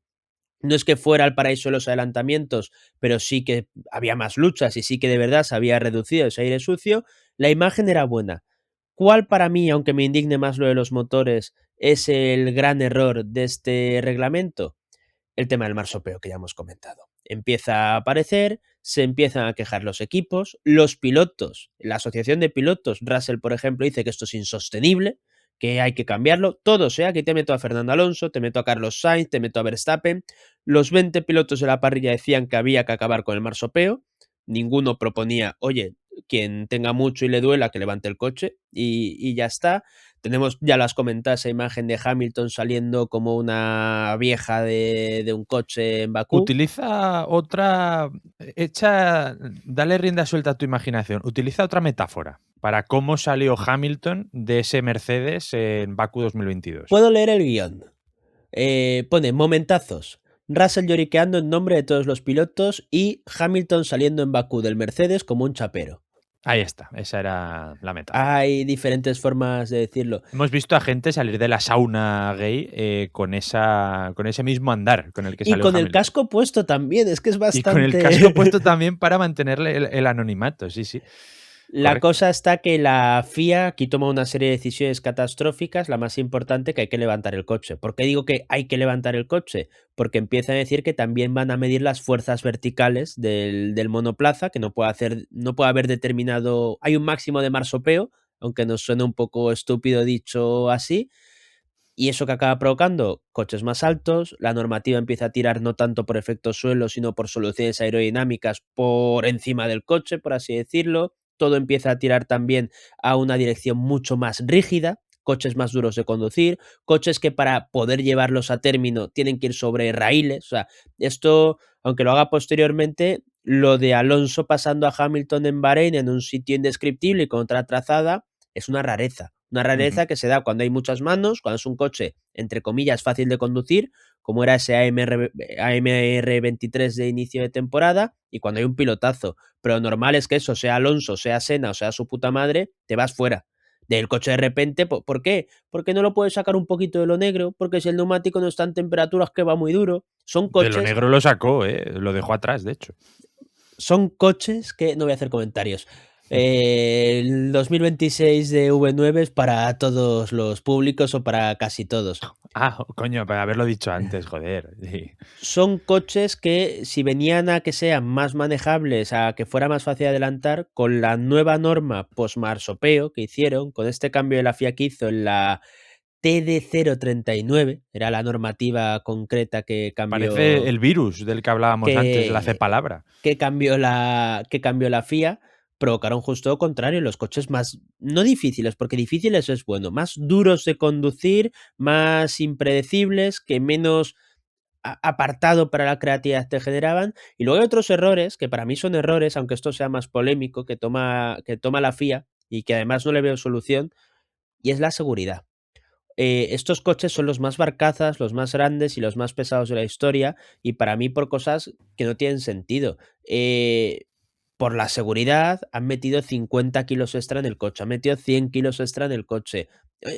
No es que fuera el paraíso de los adelantamientos, pero sí que había más luchas y sí que de verdad se había reducido ese aire sucio. La imagen era buena. ¿Cuál para mí, aunque me indigne más lo de los motores, es el gran error de este reglamento? El tema del marsopeo que ya hemos comentado. Empieza a aparecer, se empiezan a quejar los equipos, los pilotos, la asociación de pilotos, Russell por ejemplo, dice que esto es insostenible, que hay que cambiarlo, todo sea que te meto a Fernando Alonso, te meto a Carlos Sainz, te meto a Verstappen, los 20 pilotos de la parrilla decían que había que acabar con el marsopeo, ninguno proponía, oye, quien tenga mucho y le duela que levante el coche y ya está. tenemos, ya lo has comentado, esa imagen de Hamilton saliendo como una vieja de un coche en Bakú. Utiliza dale rienda suelta a tu imaginación. Utiliza otra metáfora para cómo salió Hamilton de ese Mercedes en Bakú 2022. Puedo leer el guión. Pone momentazos. Russell lloriqueando en nombre de todos los pilotos y Hamilton saliendo en Bakú del Mercedes como un chapero. Ahí está, esa era la metáfora. Hay diferentes formas de decirlo. Hemos visto a gente salir de la sauna gay con ese mismo andar con el que salió Y con el Hamilton. casco puesto también, es que es bastante... Y con el casco puesto también para mantenerle el anonimato, sí. La Correcto. cosa está que la FIA aquí toma una serie de decisiones catastróficas, la más importante, que hay que levantar el coche. ¿Por qué digo que hay que levantar el coche? Porque empiezan a decir que también van a medir las fuerzas verticales del monoplaza, que no puede haber determinado... Hay un máximo de marsopeo, aunque nos suena un poco estúpido dicho así, y eso que acaba provocando coches más altos, la normativa empieza a tirar no tanto por efecto suelo, sino por soluciones aerodinámicas por encima del coche, por así decirlo. Todo empieza a tirar también a una dirección mucho más rígida, coches más duros de conducir, coches que para poder llevarlos a término tienen que ir sobre raíles. O sea, esto, aunque lo haga posteriormente, lo de Alonso pasando a Hamilton en Bahrein en un sitio indescriptible y con otra trazada, es una rareza. Una rareza que se da cuando hay muchas manos, cuando es un coche, entre comillas, fácil de conducir, como era ese AMR 23 de inicio de temporada, y cuando hay un pilotazo. Pero normal es que eso, sea Alonso, sea Senna o sea su puta madre, te vas fuera del coche de repente. ¿Por qué? Porque no lo puedes sacar un poquito de lo negro, porque si el neumático no está en temperaturas que va muy duro, son coches... De lo negro lo sacó, lo dejó atrás, de hecho. Son coches que... No voy a hacer comentarios. El 2026 de V9 es para todos los públicos o para casi todos. Ah, coño, para haberlo dicho antes, joder. Sí. Son coches que si venían a que sean más manejables, a que fuera más fácil adelantar, con la nueva norma post-marsopeo que hicieron, con este cambio de la FIA que hizo en la TD039, era la normativa concreta que cambió... Parece el virus del que hablábamos antes, la C-palabra. Que cambió la FIA, provocaron justo lo contrario, los coches más, no difíciles, porque difíciles es bueno, más duros de conducir, más impredecibles, que menos apartado para la creatividad te generaban. Y luego hay otros errores, que para mí son errores, aunque esto sea más polémico, que toma la FIA y que además no le veo solución, y es la seguridad. Estos coches son los más barcazas, los más grandes y los más pesados de la historia, y para mí por cosas que no tienen sentido. Por la seguridad han metido 50 kilos extra en el coche, han metido 100 kilos extra en el coche.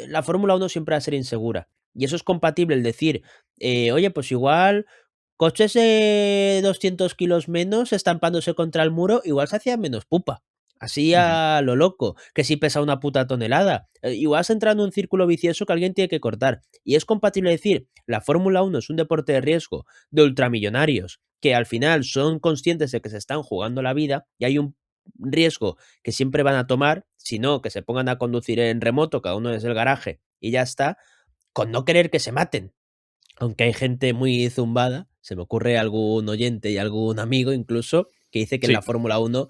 La Fórmula 1 siempre va a ser insegura. Y eso es compatible el decir, oye, pues igual coches de 200 kilos menos estampándose contra el muro, igual se hacían menos pupa. Así a lo loco, que si pesa una puta tonelada. Igual se entra en un círculo vicioso que alguien tiene que cortar. Y es compatible decir, la Fórmula 1 es un deporte de riesgo, de ultramillonarios, que al final son conscientes de que se están jugando la vida y hay un riesgo que siempre van a tomar, si no, que se pongan a conducir en remoto, cada uno desde el garaje y ya está, con no querer que se maten. Aunque hay gente muy zumbada, se me ocurre algún oyente y algún amigo incluso, que dice que en la Fórmula 1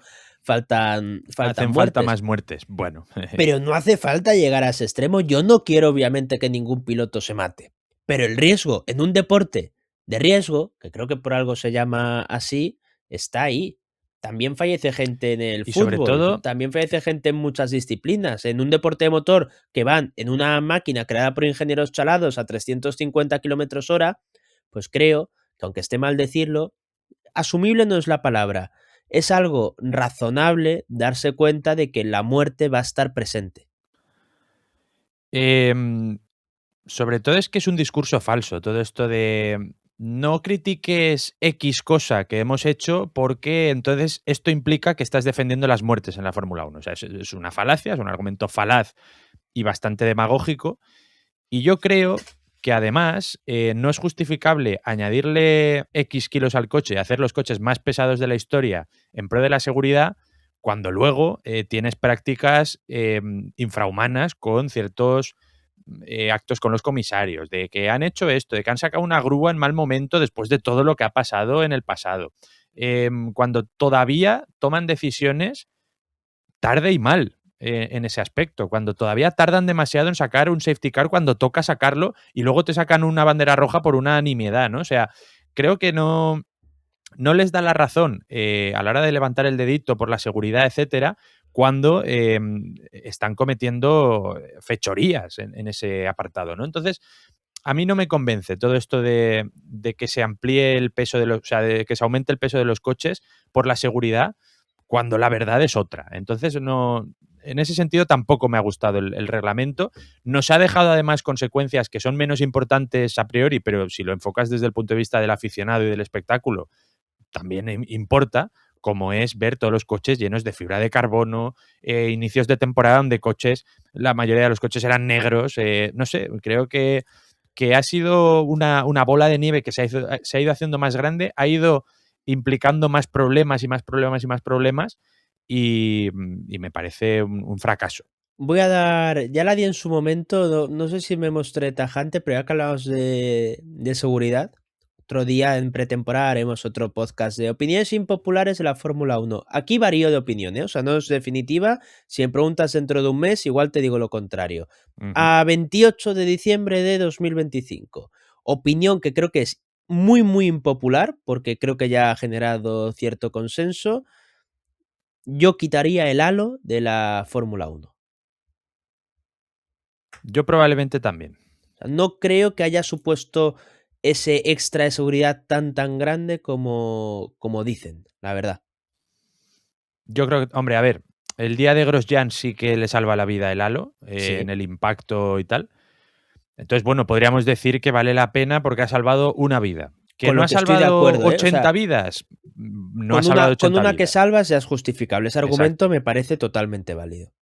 hacen falta muertes. más muertes. Bueno. Pero no hace falta llegar a ese extremo. Yo no quiero, obviamente, que ningún piloto se mate. Pero el riesgo en un deporte de riesgo, que creo que por algo se llama así, está ahí. También fallece gente en el Y fútbol. sobre todo, también fallece gente en muchas disciplinas. En un deporte de motor que van en una máquina creada por ingenieros chalados a 350 kilómetros hora, pues creo que, aunque esté mal decirlo, asumible no es la palabra. Es algo razonable darse cuenta de que la muerte va a estar presente. Sobre todo es que es un discurso falso, todo esto de no critiques X cosa que hemos hecho porque entonces esto implica que estás defendiendo las muertes en la Fórmula 1. O sea, es una falacia, es un argumento falaz y bastante demagógico. Y yo creo que además no es justificable añadirle X kilos al coche y hacer los coches más pesados de la historia en pro de la seguridad cuando luego tienes prácticas infrahumanas con ciertos actos con los comisarios, de que han hecho esto, de que han sacado una grúa en mal momento después de todo lo que ha pasado en el pasado. Cuando todavía toman decisiones tarde y mal. en ese aspecto, cuando todavía tardan demasiado en sacar un safety car cuando toca sacarlo y luego te sacan una bandera roja por una nimiedad, ¿no? O sea, creo que no les da la razón a la hora de levantar el dedito por la seguridad, etcétera, cuando están cometiendo fechorías en ese apartado, ¿no? Entonces, a mí no me convence todo esto de que se amplíe el peso de los, o sea, de que se aumente el peso de los coches por la seguridad, cuando la verdad es otra. Entonces, no, en ese sentido tampoco me ha gustado el reglamento. Nos ha dejado además consecuencias que son menos importantes a priori, pero si lo enfocas desde el punto de vista del aficionado y del espectáculo, también importa, como es ver todos los coches llenos de fibra de carbono, inicios de temporada donde coches, la mayoría de los coches eran negros, no sé, creo que ha sido una bola de nieve que se ha ido haciendo más grande, ha ido implicando más problemas y más problemas y más problemas y me parece un fracaso. Voy a dar, ya la di en su momento, no sé si me mostré tajante, pero ya que hablamos de seguridad, otro día en pretemporada haremos otro podcast de opiniones impopulares de la Fórmula 1. Aquí varío de opinión, ¿eh? O sea, no es definitiva. Si me preguntas dentro de un mes, igual te digo lo contrario. Ujú. A 28 de diciembre de 2025. Opinión que creo que es muy, muy impopular, porque creo que ya ha generado cierto consenso. Yo quitaría el halo de la Fórmula 1. Yo probablemente también. O sea, no creo que haya supuesto ese extra de seguridad tan grande como dicen, la verdad. Yo creo que, hombre, a ver, el día de Grosjean sí que le salva la vida el halo en Sí. el impacto y tal. Entonces, bueno, podríamos decir que vale la pena porque ha salvado una vida. ¿Que Con no lo ha que estoy de salvado acuerdo, ¿eh? O 80 sea, vidas? No ha salvado con 80 una que vidas. salvas ya es justificable. Ese argumento Exacto. me parece totalmente válido.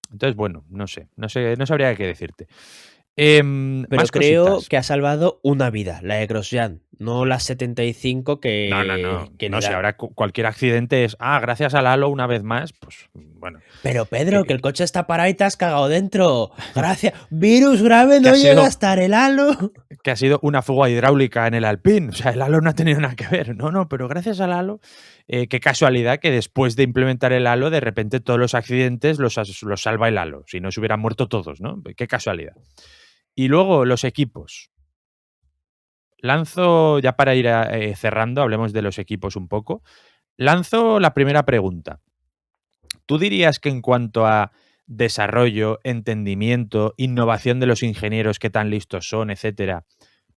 Entonces, bueno, no sabría qué decirte. Pero Más creo cositas. que ha salvado una vida, la de Grosjean, no las 75 que le No sé, dan. ahora cualquier accidente es, gracias al halo una vez más, pues bueno. Pero Pedro, que Que, el coche está parado y te has cagado dentro. Gracias. Virus grave que no ha llega a sido estar el halo. que ha sido una fuga hidráulica en el Alpine. O sea, el halo no ha tenido nada que ver. No, pero gracias al halo, qué casualidad que después de implementar el halo, de repente todos los accidentes los salva el halo. Si no, se hubieran muerto todos, ¿no? Qué casualidad. Y luego, los equipos. Lanzo, ya para ir cerrando, hablemos de los equipos un poco. Lanzo la primera pregunta. ¿Tú dirías que en cuanto a desarrollo, entendimiento, innovación de los ingenieros, qué tan listos son, etcétera,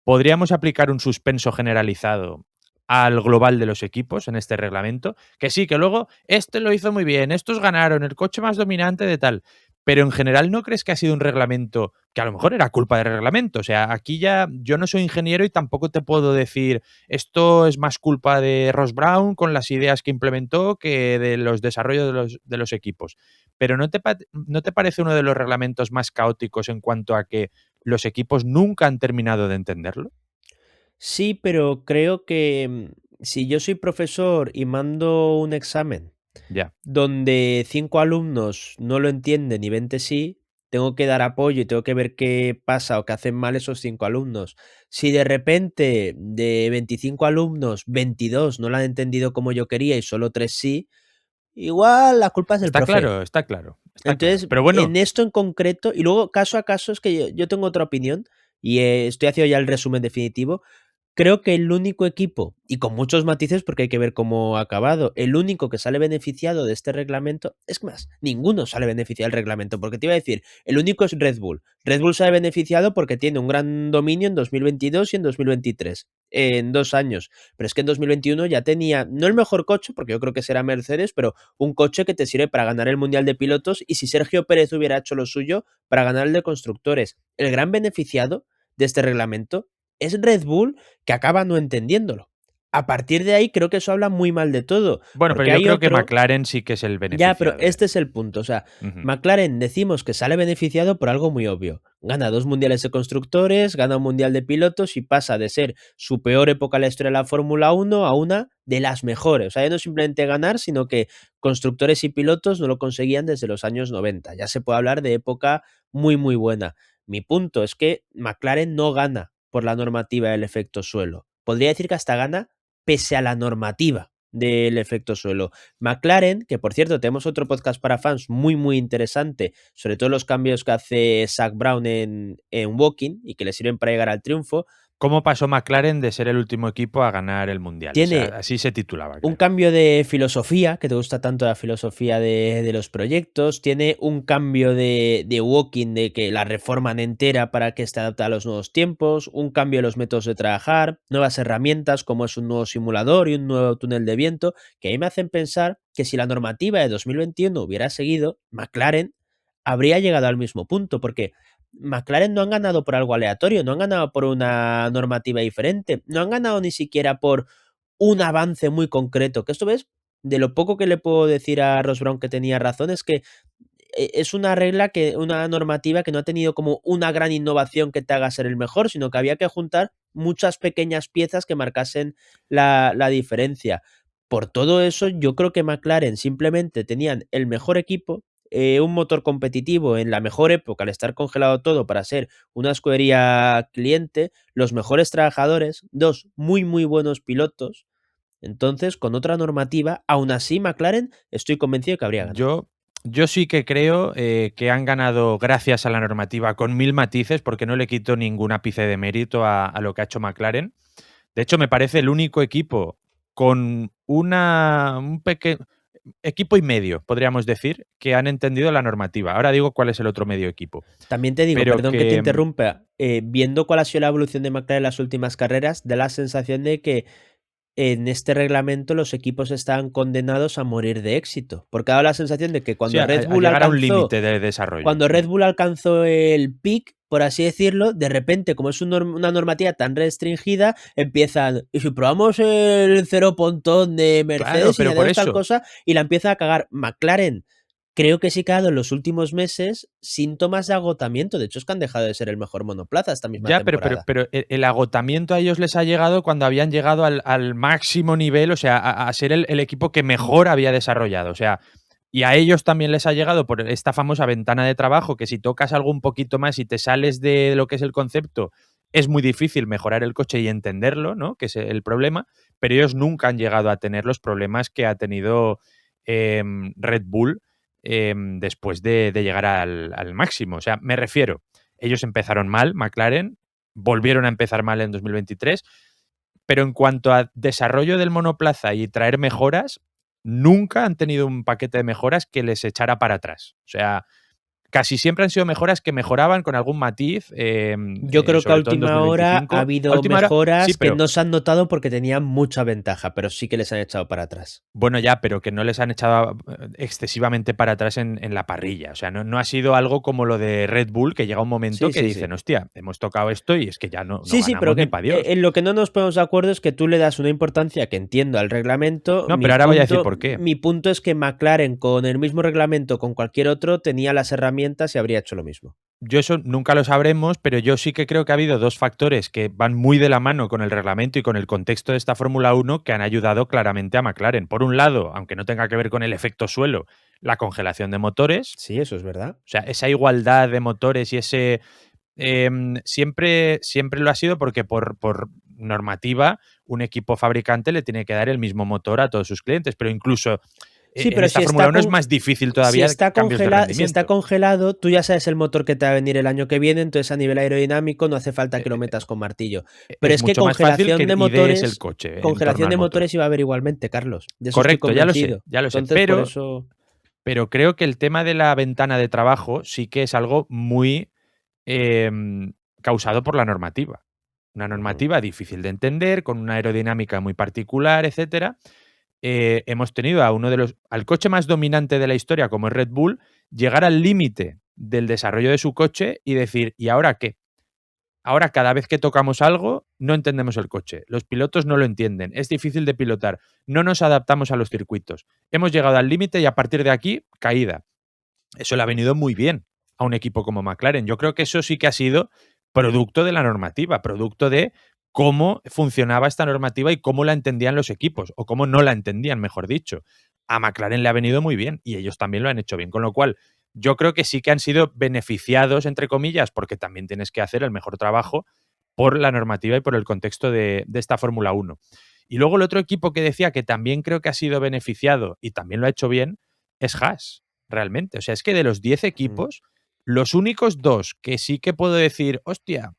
podríamos aplicar un suspenso generalizado al global de los equipos en este reglamento? Que sí, que luego este lo hizo muy bien, estos ganaron, el coche más dominante de tal. Pero en general, ¿no crees que ha sido un reglamento que a lo mejor era culpa del reglamento? O sea, aquí ya yo no soy ingeniero y tampoco te puedo decir esto es más culpa de Ross Brown con las ideas que implementó que de los desarrollos de los equipos. Pero ¿no te parece uno de los reglamentos más caóticos en cuanto a que los equipos nunca han terminado de entenderlo? Sí, pero creo que si yo soy profesor y mando un examen Ya. donde 5 alumnos no lo entienden y 20 sí, tengo que dar apoyo y tengo que ver qué pasa o qué hacen mal esos 5 alumnos. Si de repente de 25 alumnos, 22 no lo han entendido como yo quería y solo 3 sí, igual la culpa es del Está profe. claro, está claro, está claro. Entonces, Pero bueno, en esto en concreto, y luego caso a caso, es que yo tengo otra opinión y estoy haciendo ya el resumen definitivo. Creo que el único equipo, y con muchos matices porque hay que ver cómo ha acabado, el único que sale beneficiado de este reglamento, es más, ninguno sale beneficiado del reglamento, porque te iba a decir, el único es Red Bull. Red Bull sale beneficiado porque tiene un gran dominio en 2022 y en 2023, en 2 años. Pero es que en 2021 ya tenía, no el mejor coche, porque yo creo que será Mercedes, pero un coche que te sirve para ganar el Mundial de Pilotos y si Sergio Pérez hubiera hecho lo suyo, para ganar el de constructores. El gran beneficiado de este reglamento es Red Bull, que acaba no entendiéndolo. A partir de ahí creo que eso habla muy mal de todo, bueno, pero porque yo hay creo que otro. McLaren sí que es el Ya, pero beneficiado, ¿eh? este es el punto. O sea, Ujú. McLaren decimos que sale beneficiado por algo muy obvio. Gana 2 mundiales de constructores, gana un mundial de pilotos y pasa de ser su peor época en la historia de la Fórmula 1 a una de las mejores. O sea, ya no simplemente ganar, sino que constructores y pilotos no lo conseguían desde los años 90. Ya se puede hablar de época muy, muy buena. Mi punto es que McLaren no gana por la normativa del efecto suelo. Podría decir que hasta gana pese a la normativa del efecto suelo. McLaren, que por cierto tenemos otro podcast para fans muy muy interesante, sobre todo los cambios que hace Zak Brown en Woking y que le sirven para llegar al triunfo, ¿Cómo pasó McLaren de ser el último equipo a ganar el Mundial? tiene Así se titulaba, un creo. cambio de filosofía, que te gusta tanto la filosofía de los proyectos, tiene un cambio de Woking, de que la reforman entera para que esté adaptada a los nuevos tiempos, un cambio de los métodos de trabajar, nuevas herramientas como es un nuevo simulador y un nuevo túnel de viento, que a mí me hacen pensar que si la normativa de 2021 hubiera seguido, McLaren habría llegado al mismo punto, porque McLaren no han ganado por algo aleatorio, no han ganado por una normativa diferente, no han ganado ni siquiera por un avance muy concreto. Que esto ves, de lo poco que le puedo decir a Ross Brown que tenía razón, es que es una regla, una normativa que no ha tenido como una gran innovación que te haga ser el mejor, sino que había que juntar muchas pequeñas piezas que marcasen la diferencia. Por todo eso, yo creo que McLaren simplemente tenían el mejor equipo, un motor competitivo en la mejor época al estar congelado todo para ser una escudería cliente, los mejores trabajadores, dos muy muy buenos pilotos. Entonces, con otra normativa, aún así McLaren estoy convencido de que habría ganado. Yo sí que creo que han ganado gracias a la normativa con 1000 matices, porque no le quito ningún ápice de mérito a lo que ha hecho McLaren. De hecho, me parece el único equipo con un pequeño equipo y medio, podríamos decir, que han entendido la normativa. Ahora digo cuál es el otro medio equipo. También te digo, Pero perdón que te interrumpa, viendo cuál ha sido la evolución de McLaren en las últimas carreras, da la sensación de que en este reglamento los equipos están condenados a morir de éxito. Porque ha dado la sensación de que cuando sí, Red a Bull llegar a un alcanzó, límite de desarrollo. cuando Red Bull alcanzó el peak, por así decirlo, de repente, como es una normativa tan restringida, empiezan, y si probamos el cero pontón de Mercedes Claro, y pero por añadimos tal eso. cosa, y la empieza a cagar. McLaren creo que sí que ha dado en los últimos meses síntomas de agotamiento. De hecho, es que han dejado de ser el mejor monoplaza esta misma Ya, pero temporada. el agotamiento a ellos les ha llegado cuando habían llegado al máximo nivel, o sea, a ser el equipo que mejor había desarrollado. O sea, y a ellos también les ha llegado por esta famosa ventana de trabajo, que si tocas algo un poquito más y te sales de lo que es el concepto, es muy difícil mejorar el coche y entenderlo, ¿no? Que es el problema, pero ellos nunca han llegado a tener los problemas que ha tenido Red Bull después de llegar al máximo. O sea, me refiero, ellos empezaron mal, McLaren, volvieron a empezar mal en 2023, pero en cuanto a desarrollo del monoplaza y traer mejoras, nunca han tenido un paquete de mejoras que les echara para atrás. O sea, casi siempre han sido mejoras que mejoraban con algún matiz. Yo creo que a sobre todo en última hora 2025. ha habido A última hora, mejoras sí, pero, que no se han notado porque tenían mucha ventaja, pero sí que les han echado para atrás. bueno, ya, pero que no les han echado excesivamente para atrás en la parrilla. O sea, no ha sido algo como lo de Red Bull, que llega un momento Sí, que sí, dicen, sí. hostia, hemos tocado esto y es que ya no Sí, sí, ganamos pero ni que para Dios. en lo que no nos ponemos de acuerdo es que tú le das una importancia que entiendo al reglamento. No, pero ahora voy a decir por qué. Mi punto es que McLaren con el mismo reglamento, con cualquier otro, tenía las herramientas y habría hecho lo mismo. Yo eso nunca lo sabremos, pero yo sí que creo que ha habido dos factores que van muy de la mano con el reglamento y con el contexto de esta Fórmula 1 que han ayudado claramente a McLaren. Por un lado, aunque no tenga que ver con el efecto suelo, la congelación de motores. Sí, eso es verdad. O sea, esa igualdad de motores y ese... siempre lo ha sido porque por normativa un equipo fabricante le tiene que dar el mismo motor a todos sus clientes, pero incluso Sí, en pero esta si Fórmula está 1 es más difícil todavía si está, cambios de si rendimiento. está congelado, tú ya sabes el motor que te va a venir el año que viene, entonces a nivel aerodinámico no hace falta que lo metas con martillo. Pero es que mucho más fácil congelación que de idees motores, el coche en congelación torno de al motor. motores iba a haber igualmente, Carlos. De eso Correcto, estoy ya lo sé, convencido. ya lo sé. Entonces, por Pero, eso... pero creo que el tema de la ventana de trabajo sí que es algo muy causado por la normativa. Una normativa difícil de entender, con una aerodinámica muy particular, etcétera. Hemos tenido al coche más dominante de la historia, como es Red Bull, llegar al límite del desarrollo de su coche y decir, ¿y ahora qué? Ahora, cada vez que tocamos algo, no entendemos el coche. Los pilotos no lo entienden. Es difícil de pilotar. No nos adaptamos a los circuitos. Hemos llegado al límite y a partir de aquí, caída. Eso le ha venido muy bien a un equipo como McLaren. Yo creo que eso sí que ha sido producto de la normativa, producto de cómo funcionaba esta normativa y cómo la entendían los equipos, o cómo no la entendían, mejor dicho. A McLaren le ha venido muy bien y ellos también lo han hecho bien, con lo cual yo creo que sí que han sido beneficiados, entre comillas, porque también tienes que hacer el mejor trabajo por la normativa y por el contexto de esta Fórmula 1. Y luego el otro equipo que decía que también creo que ha sido beneficiado y también lo ha hecho bien es Haas, realmente. O sea, es que de los 10 equipos, los únicos 2 que sí que puedo decir, hostia,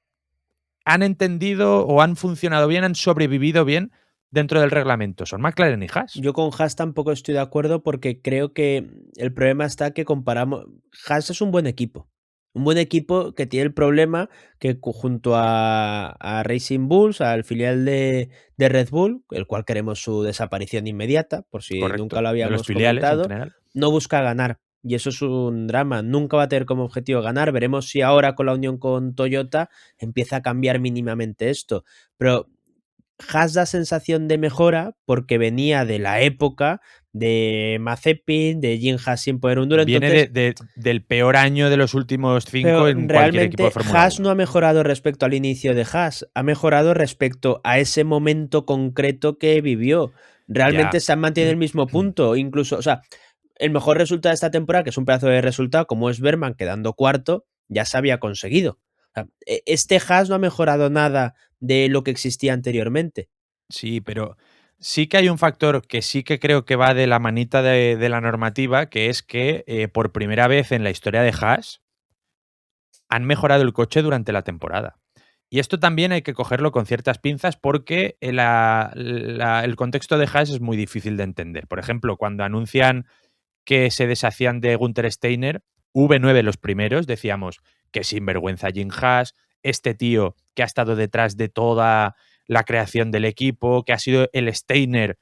han entendido o han funcionado bien, han sobrevivido bien dentro del reglamento, son McLaren y Haas. Yo con Haas tampoco estoy de acuerdo porque creo que el problema está que comparamos... Haas es un buen equipo. Un buen equipo que tiene el problema que junto a Racing Bulls, al filial de Red Bull, el cual queremos su desaparición inmediata, por si Correcto, nunca lo de los habíamos filiales en comentado, general. no busca ganar. Y eso es un drama. Nunca va a tener como objetivo ganar. Veremos si ahora con la unión con Toyota empieza a cambiar mínimamente esto. Pero Haas da sensación de mejora porque venía de la época de Mazepin, de Jim Haas sin poder un duro. Viene Entonces, del peor año de los últimos 5 pero en cualquier equipo de realmente Fórmula 1. Haas no ha mejorado respecto al inicio de Haas, ha mejorado respecto a ese momento concreto que vivió. Realmente Ya. se han mantenido en el mismo punto, incluso, o sea, el mejor resultado de esta temporada, que es un pedazo de resultado, como es Berman quedando cuarto, ya se había conseguido. O sea, este Haas no ha mejorado nada de lo que existía anteriormente. Sí, pero sí que hay un factor que sí que creo que va de la manita de la normativa, que es que por primera vez en la historia de Haas han mejorado el coche durante la temporada. Y esto también hay que cogerlo con ciertas pinzas porque el contexto de Haas es muy difícil de entender. Por ejemplo, cuando anuncian que se deshacían de Gunther Steiner, V9 los primeros, decíamos que sinvergüenza Jim Haas, este tío que ha estado detrás de toda la creación del equipo, que ha sido el Steiner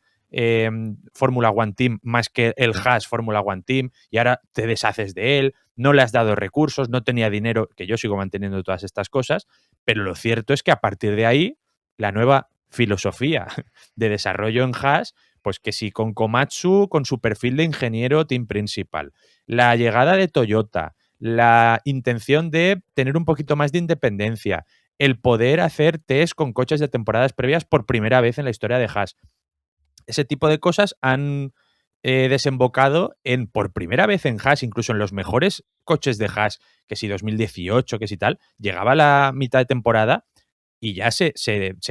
Fórmula One Team más que el Haas Fórmula One Team, y ahora te deshaces de él, no le has dado recursos, no tenía dinero, que yo sigo manteniendo todas estas cosas, pero lo cierto es que a partir de ahí, la nueva filosofía de desarrollo en Haas, pues que sí, con Komatsu, con su perfil de ingeniero team principal, la llegada de Toyota, la intención de tener un poquito más de independencia, el poder hacer test con coches de temporadas previas por primera vez en la historia de Haas. Ese tipo de cosas han desembocado en, por primera vez en Haas, incluso en los mejores coches de Haas, que si 2018, que si tal, llegaba la mitad de temporada y ya se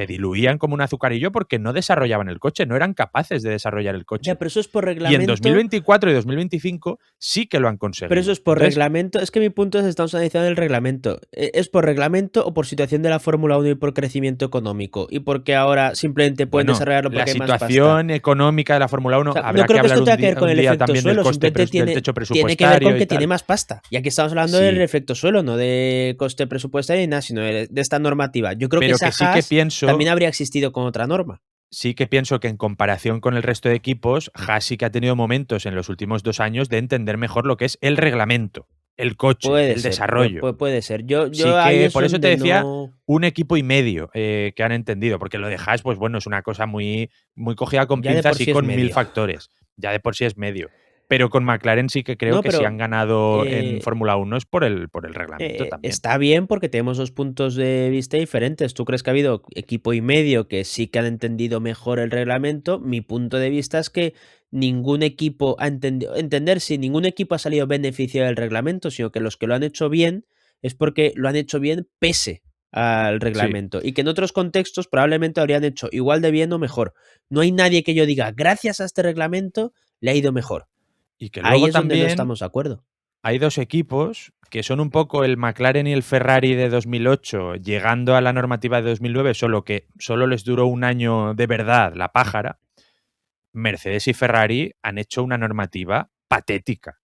diluían como un azucarillo porque no desarrollaban el coche, no eran capaces de desarrollar el coche. Ya, pero eso es por Y reglamento. en 2024 y 2025 sí que lo han conseguido. Pero eso es por Entonces, reglamento. Es que mi punto es estamos analizando el reglamento. ¿Es por reglamento o por situación de la Fórmula 1 y por crecimiento económico? Y porque ahora simplemente pueden bueno, desarrollarlo porque la hay más pasta. situación económica de la Fórmula 1 O sea, habrá no creo que que hablar esto tenga que ver un con el día efecto también suelo, del coste simplemente del techo tiene que ver presupuestario con que y tiene tal. más pasta. Y aquí estamos hablando Sí. del efecto suelo, no de coste presupuestario ni nada, sino de esta normativa. Yo creo Pero que que esa sí que Haas pienso, también habría existido con otra norma. sí que pienso que en comparación con el resto de equipos, Haas sí que ha tenido momentos en los últimos 2 años de entender mejor lo que es el reglamento, el coche, Puede el ser, desarrollo. puede ser. Yo Sí ahí que, es por eso te donde decía, no... un equipo y medio que han entendido, porque lo de Haas, pues bueno, es una cosa muy, muy cogida con Ya de por pinzas y sí es con 1000 medio. factores. Ya de por sí es medio. Pero con McLaren sí que creo No, que si pero han ganado en Fórmula 1 es por el reglamento también. está bien porque tenemos dos puntos de vista diferentes. ¿Tú crees que ha habido equipo y medio que sí que han entendido mejor el reglamento? Mi punto de vista es que ningún equipo ha entendido, entender si ningún equipo ha salido beneficiado del reglamento, sino que los que lo han hecho bien es porque lo han hecho bien pese al Sí. reglamento y que en otros contextos probablemente lo habrían hecho igual de bien o mejor. No hay nadie que yo diga, gracias a este reglamento le ha ido mejor. Y que Ahí luego es donde no también estamos de acuerdo. hay 2 equipos que son un poco el McLaren y el Ferrari de 2008, llegando a la normativa de 2009, solo que solo les duró un año de verdad la pájara. Mercedes y Ferrari han hecho una normativa patética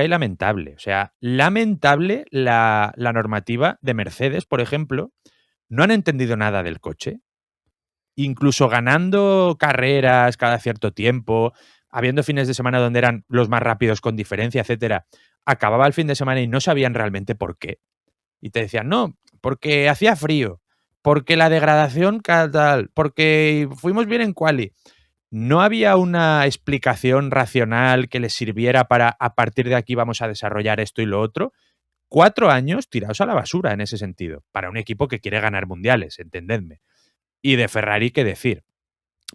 y lamentable. O sea, lamentable la normativa de Mercedes, por ejemplo. No han entendido nada del coche. Incluso ganando carreras cada cierto tiempo, habiendo fines de semana donde eran los más rápidos con diferencia, etcétera, acababa el fin de semana y no sabían realmente por qué. Y te decían, no, porque hacía frío, porque la degradación tal, porque fuimos bien en quali. No había una explicación racional que les sirviera para a partir de aquí vamos a desarrollar esto y lo otro. 4 años tirados a la basura en ese sentido, para un equipo que quiere ganar mundiales, entendedme. Y de Ferrari, qué decir.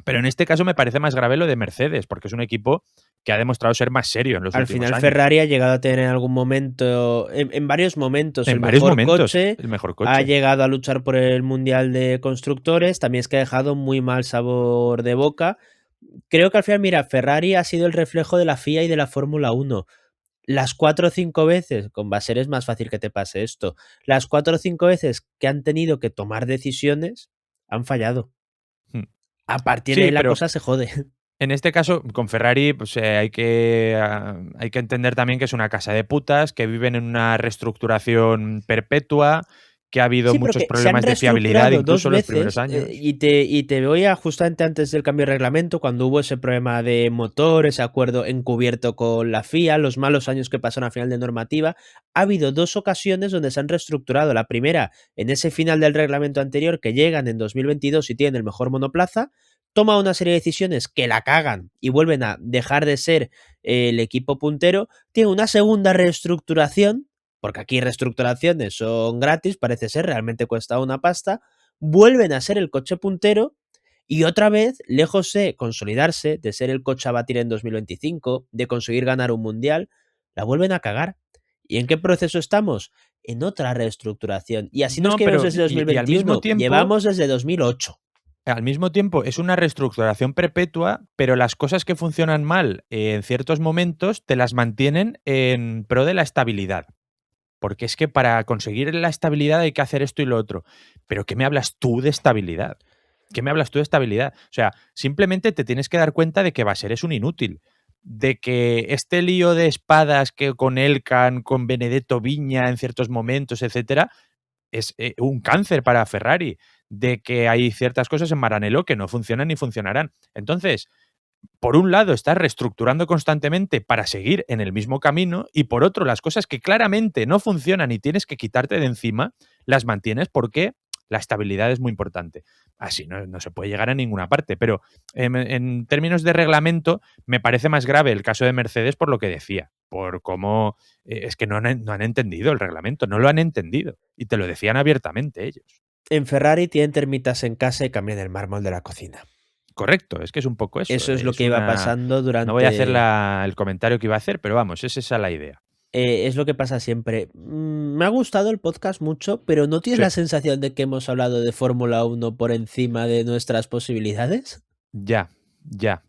Pero en este caso me parece más grave lo de Mercedes, porque es un equipo que ha demostrado ser más serio en los Al últimos final años. Ferrari ha llegado a tener en algún momento, en varios momentos, En el varios mejor momentos, coche. el mejor coche. Ha llegado a luchar por el Mundial de Constructores. También es que ha dejado muy mal sabor de boca. Creo que al final, mira, Ferrari ha sido el reflejo de la FIA y de la Fórmula 1. Las 4 o 5 veces, con Vasser es más fácil que te pase esto, las 4 o 5 veces que han tenido que tomar decisiones, han fallado. Hmm. A partir de Sí, ahí la pero cosa se jode. en este caso, con Ferrari, pues, hay que entender también que es una casa de putas, que viven en una reestructuración perpetua, que ha habido Sí, pero muchos que se han problemas de fiabilidad reestructurado incluso 2 los primeros veces años. y te voy a justamente antes del cambio de reglamento, cuando hubo ese problema de motor, ese acuerdo encubierto con la FIA, los malos años que pasaron a final de normativa, ha habido 2 ocasiones donde se han reestructurado. La primera, en ese final del reglamento anterior, que llegan en 2022 y tienen el mejor monoplaza, toma una serie de decisiones que la cagan y vuelven a dejar de ser el equipo puntero, tiene una segunda reestructuración, porque aquí reestructuraciones son gratis, parece ser, realmente cuesta una pasta, vuelven a ser el coche puntero y otra vez, lejos de consolidarse, de ser el coche a batir en 2025, de conseguir ganar un mundial, la vuelven a cagar. ¿Y en qué proceso estamos? En otra reestructuración. Y así nos No, quedamos pero desde y al mismo 2021, tiempo, llevamos desde 2008. al mismo tiempo es una reestructuración perpetua, pero las cosas que funcionan mal en ciertos momentos te las mantienen en pro de la estabilidad. Porque es que para conseguir la estabilidad hay que hacer esto y lo otro. Pero ¿qué me hablas tú de estabilidad? ¿Qué me hablas tú de estabilidad? O sea, simplemente te tienes que dar cuenta de que Vasser es un inútil. De que este lío de espadas que con Elkann, con Benedetto Viña en ciertos momentos, etcétera, es un cáncer para Ferrari. De que hay ciertas cosas en Maranello que no funcionan ni funcionarán. Entonces, por un lado, estás reestructurando constantemente para seguir en el mismo camino y por otro, las cosas que claramente no funcionan y tienes que quitarte de encima, las mantienes porque la estabilidad es muy importante. Así no se puede llegar a ninguna parte, pero en términos de reglamento me parece más grave el caso de Mercedes por lo que decía, por cómo es que no han entendido el reglamento, no lo han entendido y te lo decían abiertamente ellos. En Ferrari tienen termitas en casa y cambian el mármol de la cocina. Correcto, es que es un poco eso. Eso es lo que iba pasando durante... No voy a hacer el comentario que iba a hacer, pero vamos, es esa la idea. Es lo que pasa siempre. Me ha gustado el podcast mucho, pero ¿no tienes Sí. la sensación de que hemos hablado de Fórmula 1 por encima de nuestras posibilidades? Ya.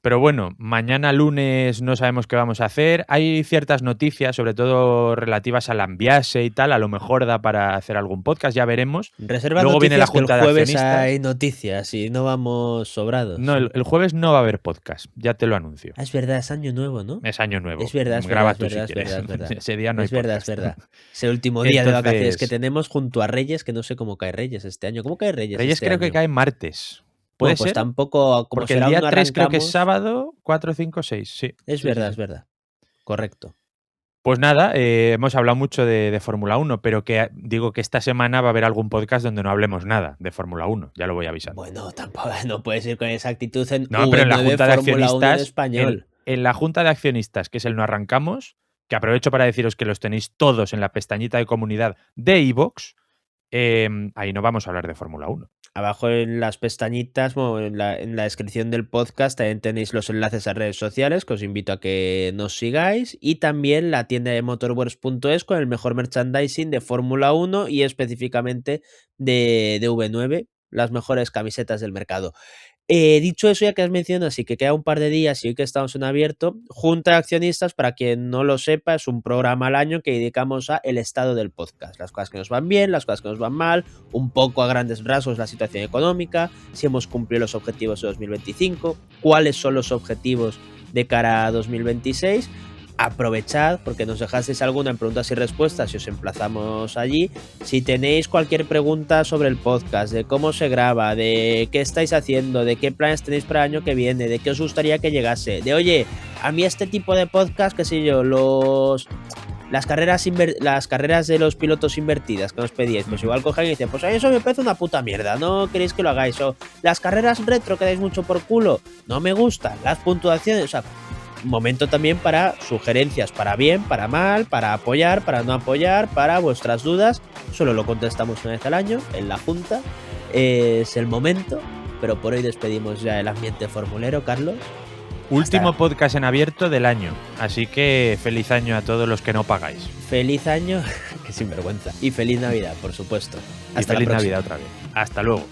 Pero bueno, mañana lunes no sabemos qué vamos a hacer. Hay ciertas noticias, sobre todo relativas al Ambiase y tal. A lo mejor da para hacer algún podcast, ya veremos. Reserva Luego viene la noticias, que junta el de jueves accionistas. hay noticias y no vamos sobrados. No, el jueves no va a haber podcast, ya te lo anuncio. Es verdad, es año nuevo, ¿no? Es año nuevo. Es verdad, es Graba verdad, tú si quieres. es verdad. Ese día no Es hay verdad, podcast. es verdad. Es el último día de vacaciones que Entonces- tenemos junto a Reyes, que no sé cómo cae Reyes este año. ¿Cómo cae Reyes? Reyes este creo que año? cae martes. ¿Puede Bueno, pues ser? tampoco, como Porque el será día aún no 3 creo que es arrancamos, sábado, 4, 5, 6. Sí. Es Sí, verdad, sí, es sí. verdad. Correcto. Pues nada, hemos hablado mucho de Fórmula 1, pero que digo que esta semana va a haber algún podcast donde no hablemos nada de Fórmula 1, ya lo voy avisando. Bueno, tampoco no puedes ir con esa actitud en No, pero en la V9 Junta de Fórmula 1 en Accionistas, español. en la Junta de Accionistas, que es el No Arrancamos, que aprovecho para deciros que los tenéis todos en la pestañita de comunidad de iVoox, ahí no vamos a hablar de Fórmula 1. Abajo en las pestañitas, bueno, en la descripción del podcast también tenéis los enlaces a redes sociales, que os invito a que nos sigáis, y también la tienda de motorworks.es con el mejor merchandising de Fórmula 1 y específicamente de V9, las mejores camisetas del mercado. Dicho eso, ya que has mencionado, así que queda un par de días y hoy que estamos en abierto, Junta de Accionistas, para quien no lo sepa, es un programa al año que dedicamos a el estado del podcast, las cosas que nos van bien, las cosas que nos van mal, un poco a grandes rasgos la situación económica, si hemos cumplido los objetivos de 2025, cuáles son los objetivos de cara a 2026. Aprovechad porque nos dejasteis alguna en preguntas y respuestas y os emplazamos allí. Si tenéis cualquier pregunta sobre el podcast, de cómo se graba, de qué estáis haciendo, de qué planes tenéis para el año que viene, de qué os gustaría que llegase, de oye, a mí este tipo de podcast, qué sé yo, las carreras de los pilotos invertidas que nos pedíais, pues igual cogen y dicen, pues a eso me parece una puta mierda, no queréis que lo hagáis, o las carreras retro que dais mucho por culo, no me gustan, las puntuaciones, o sea, momento también para sugerencias, para bien, para mal, para apoyar, para no apoyar, para vuestras dudas. Solo lo contestamos una vez al año en la junta. Es el momento, pero por hoy despedimos ya el ambiente formulero, Carlos. Último podcast en abierto del año. Así que feliz año a todos los que no pagáis. Feliz año, que sinvergüenza. Y feliz Navidad, por supuesto. Y feliz Navidad otra vez. Hasta luego.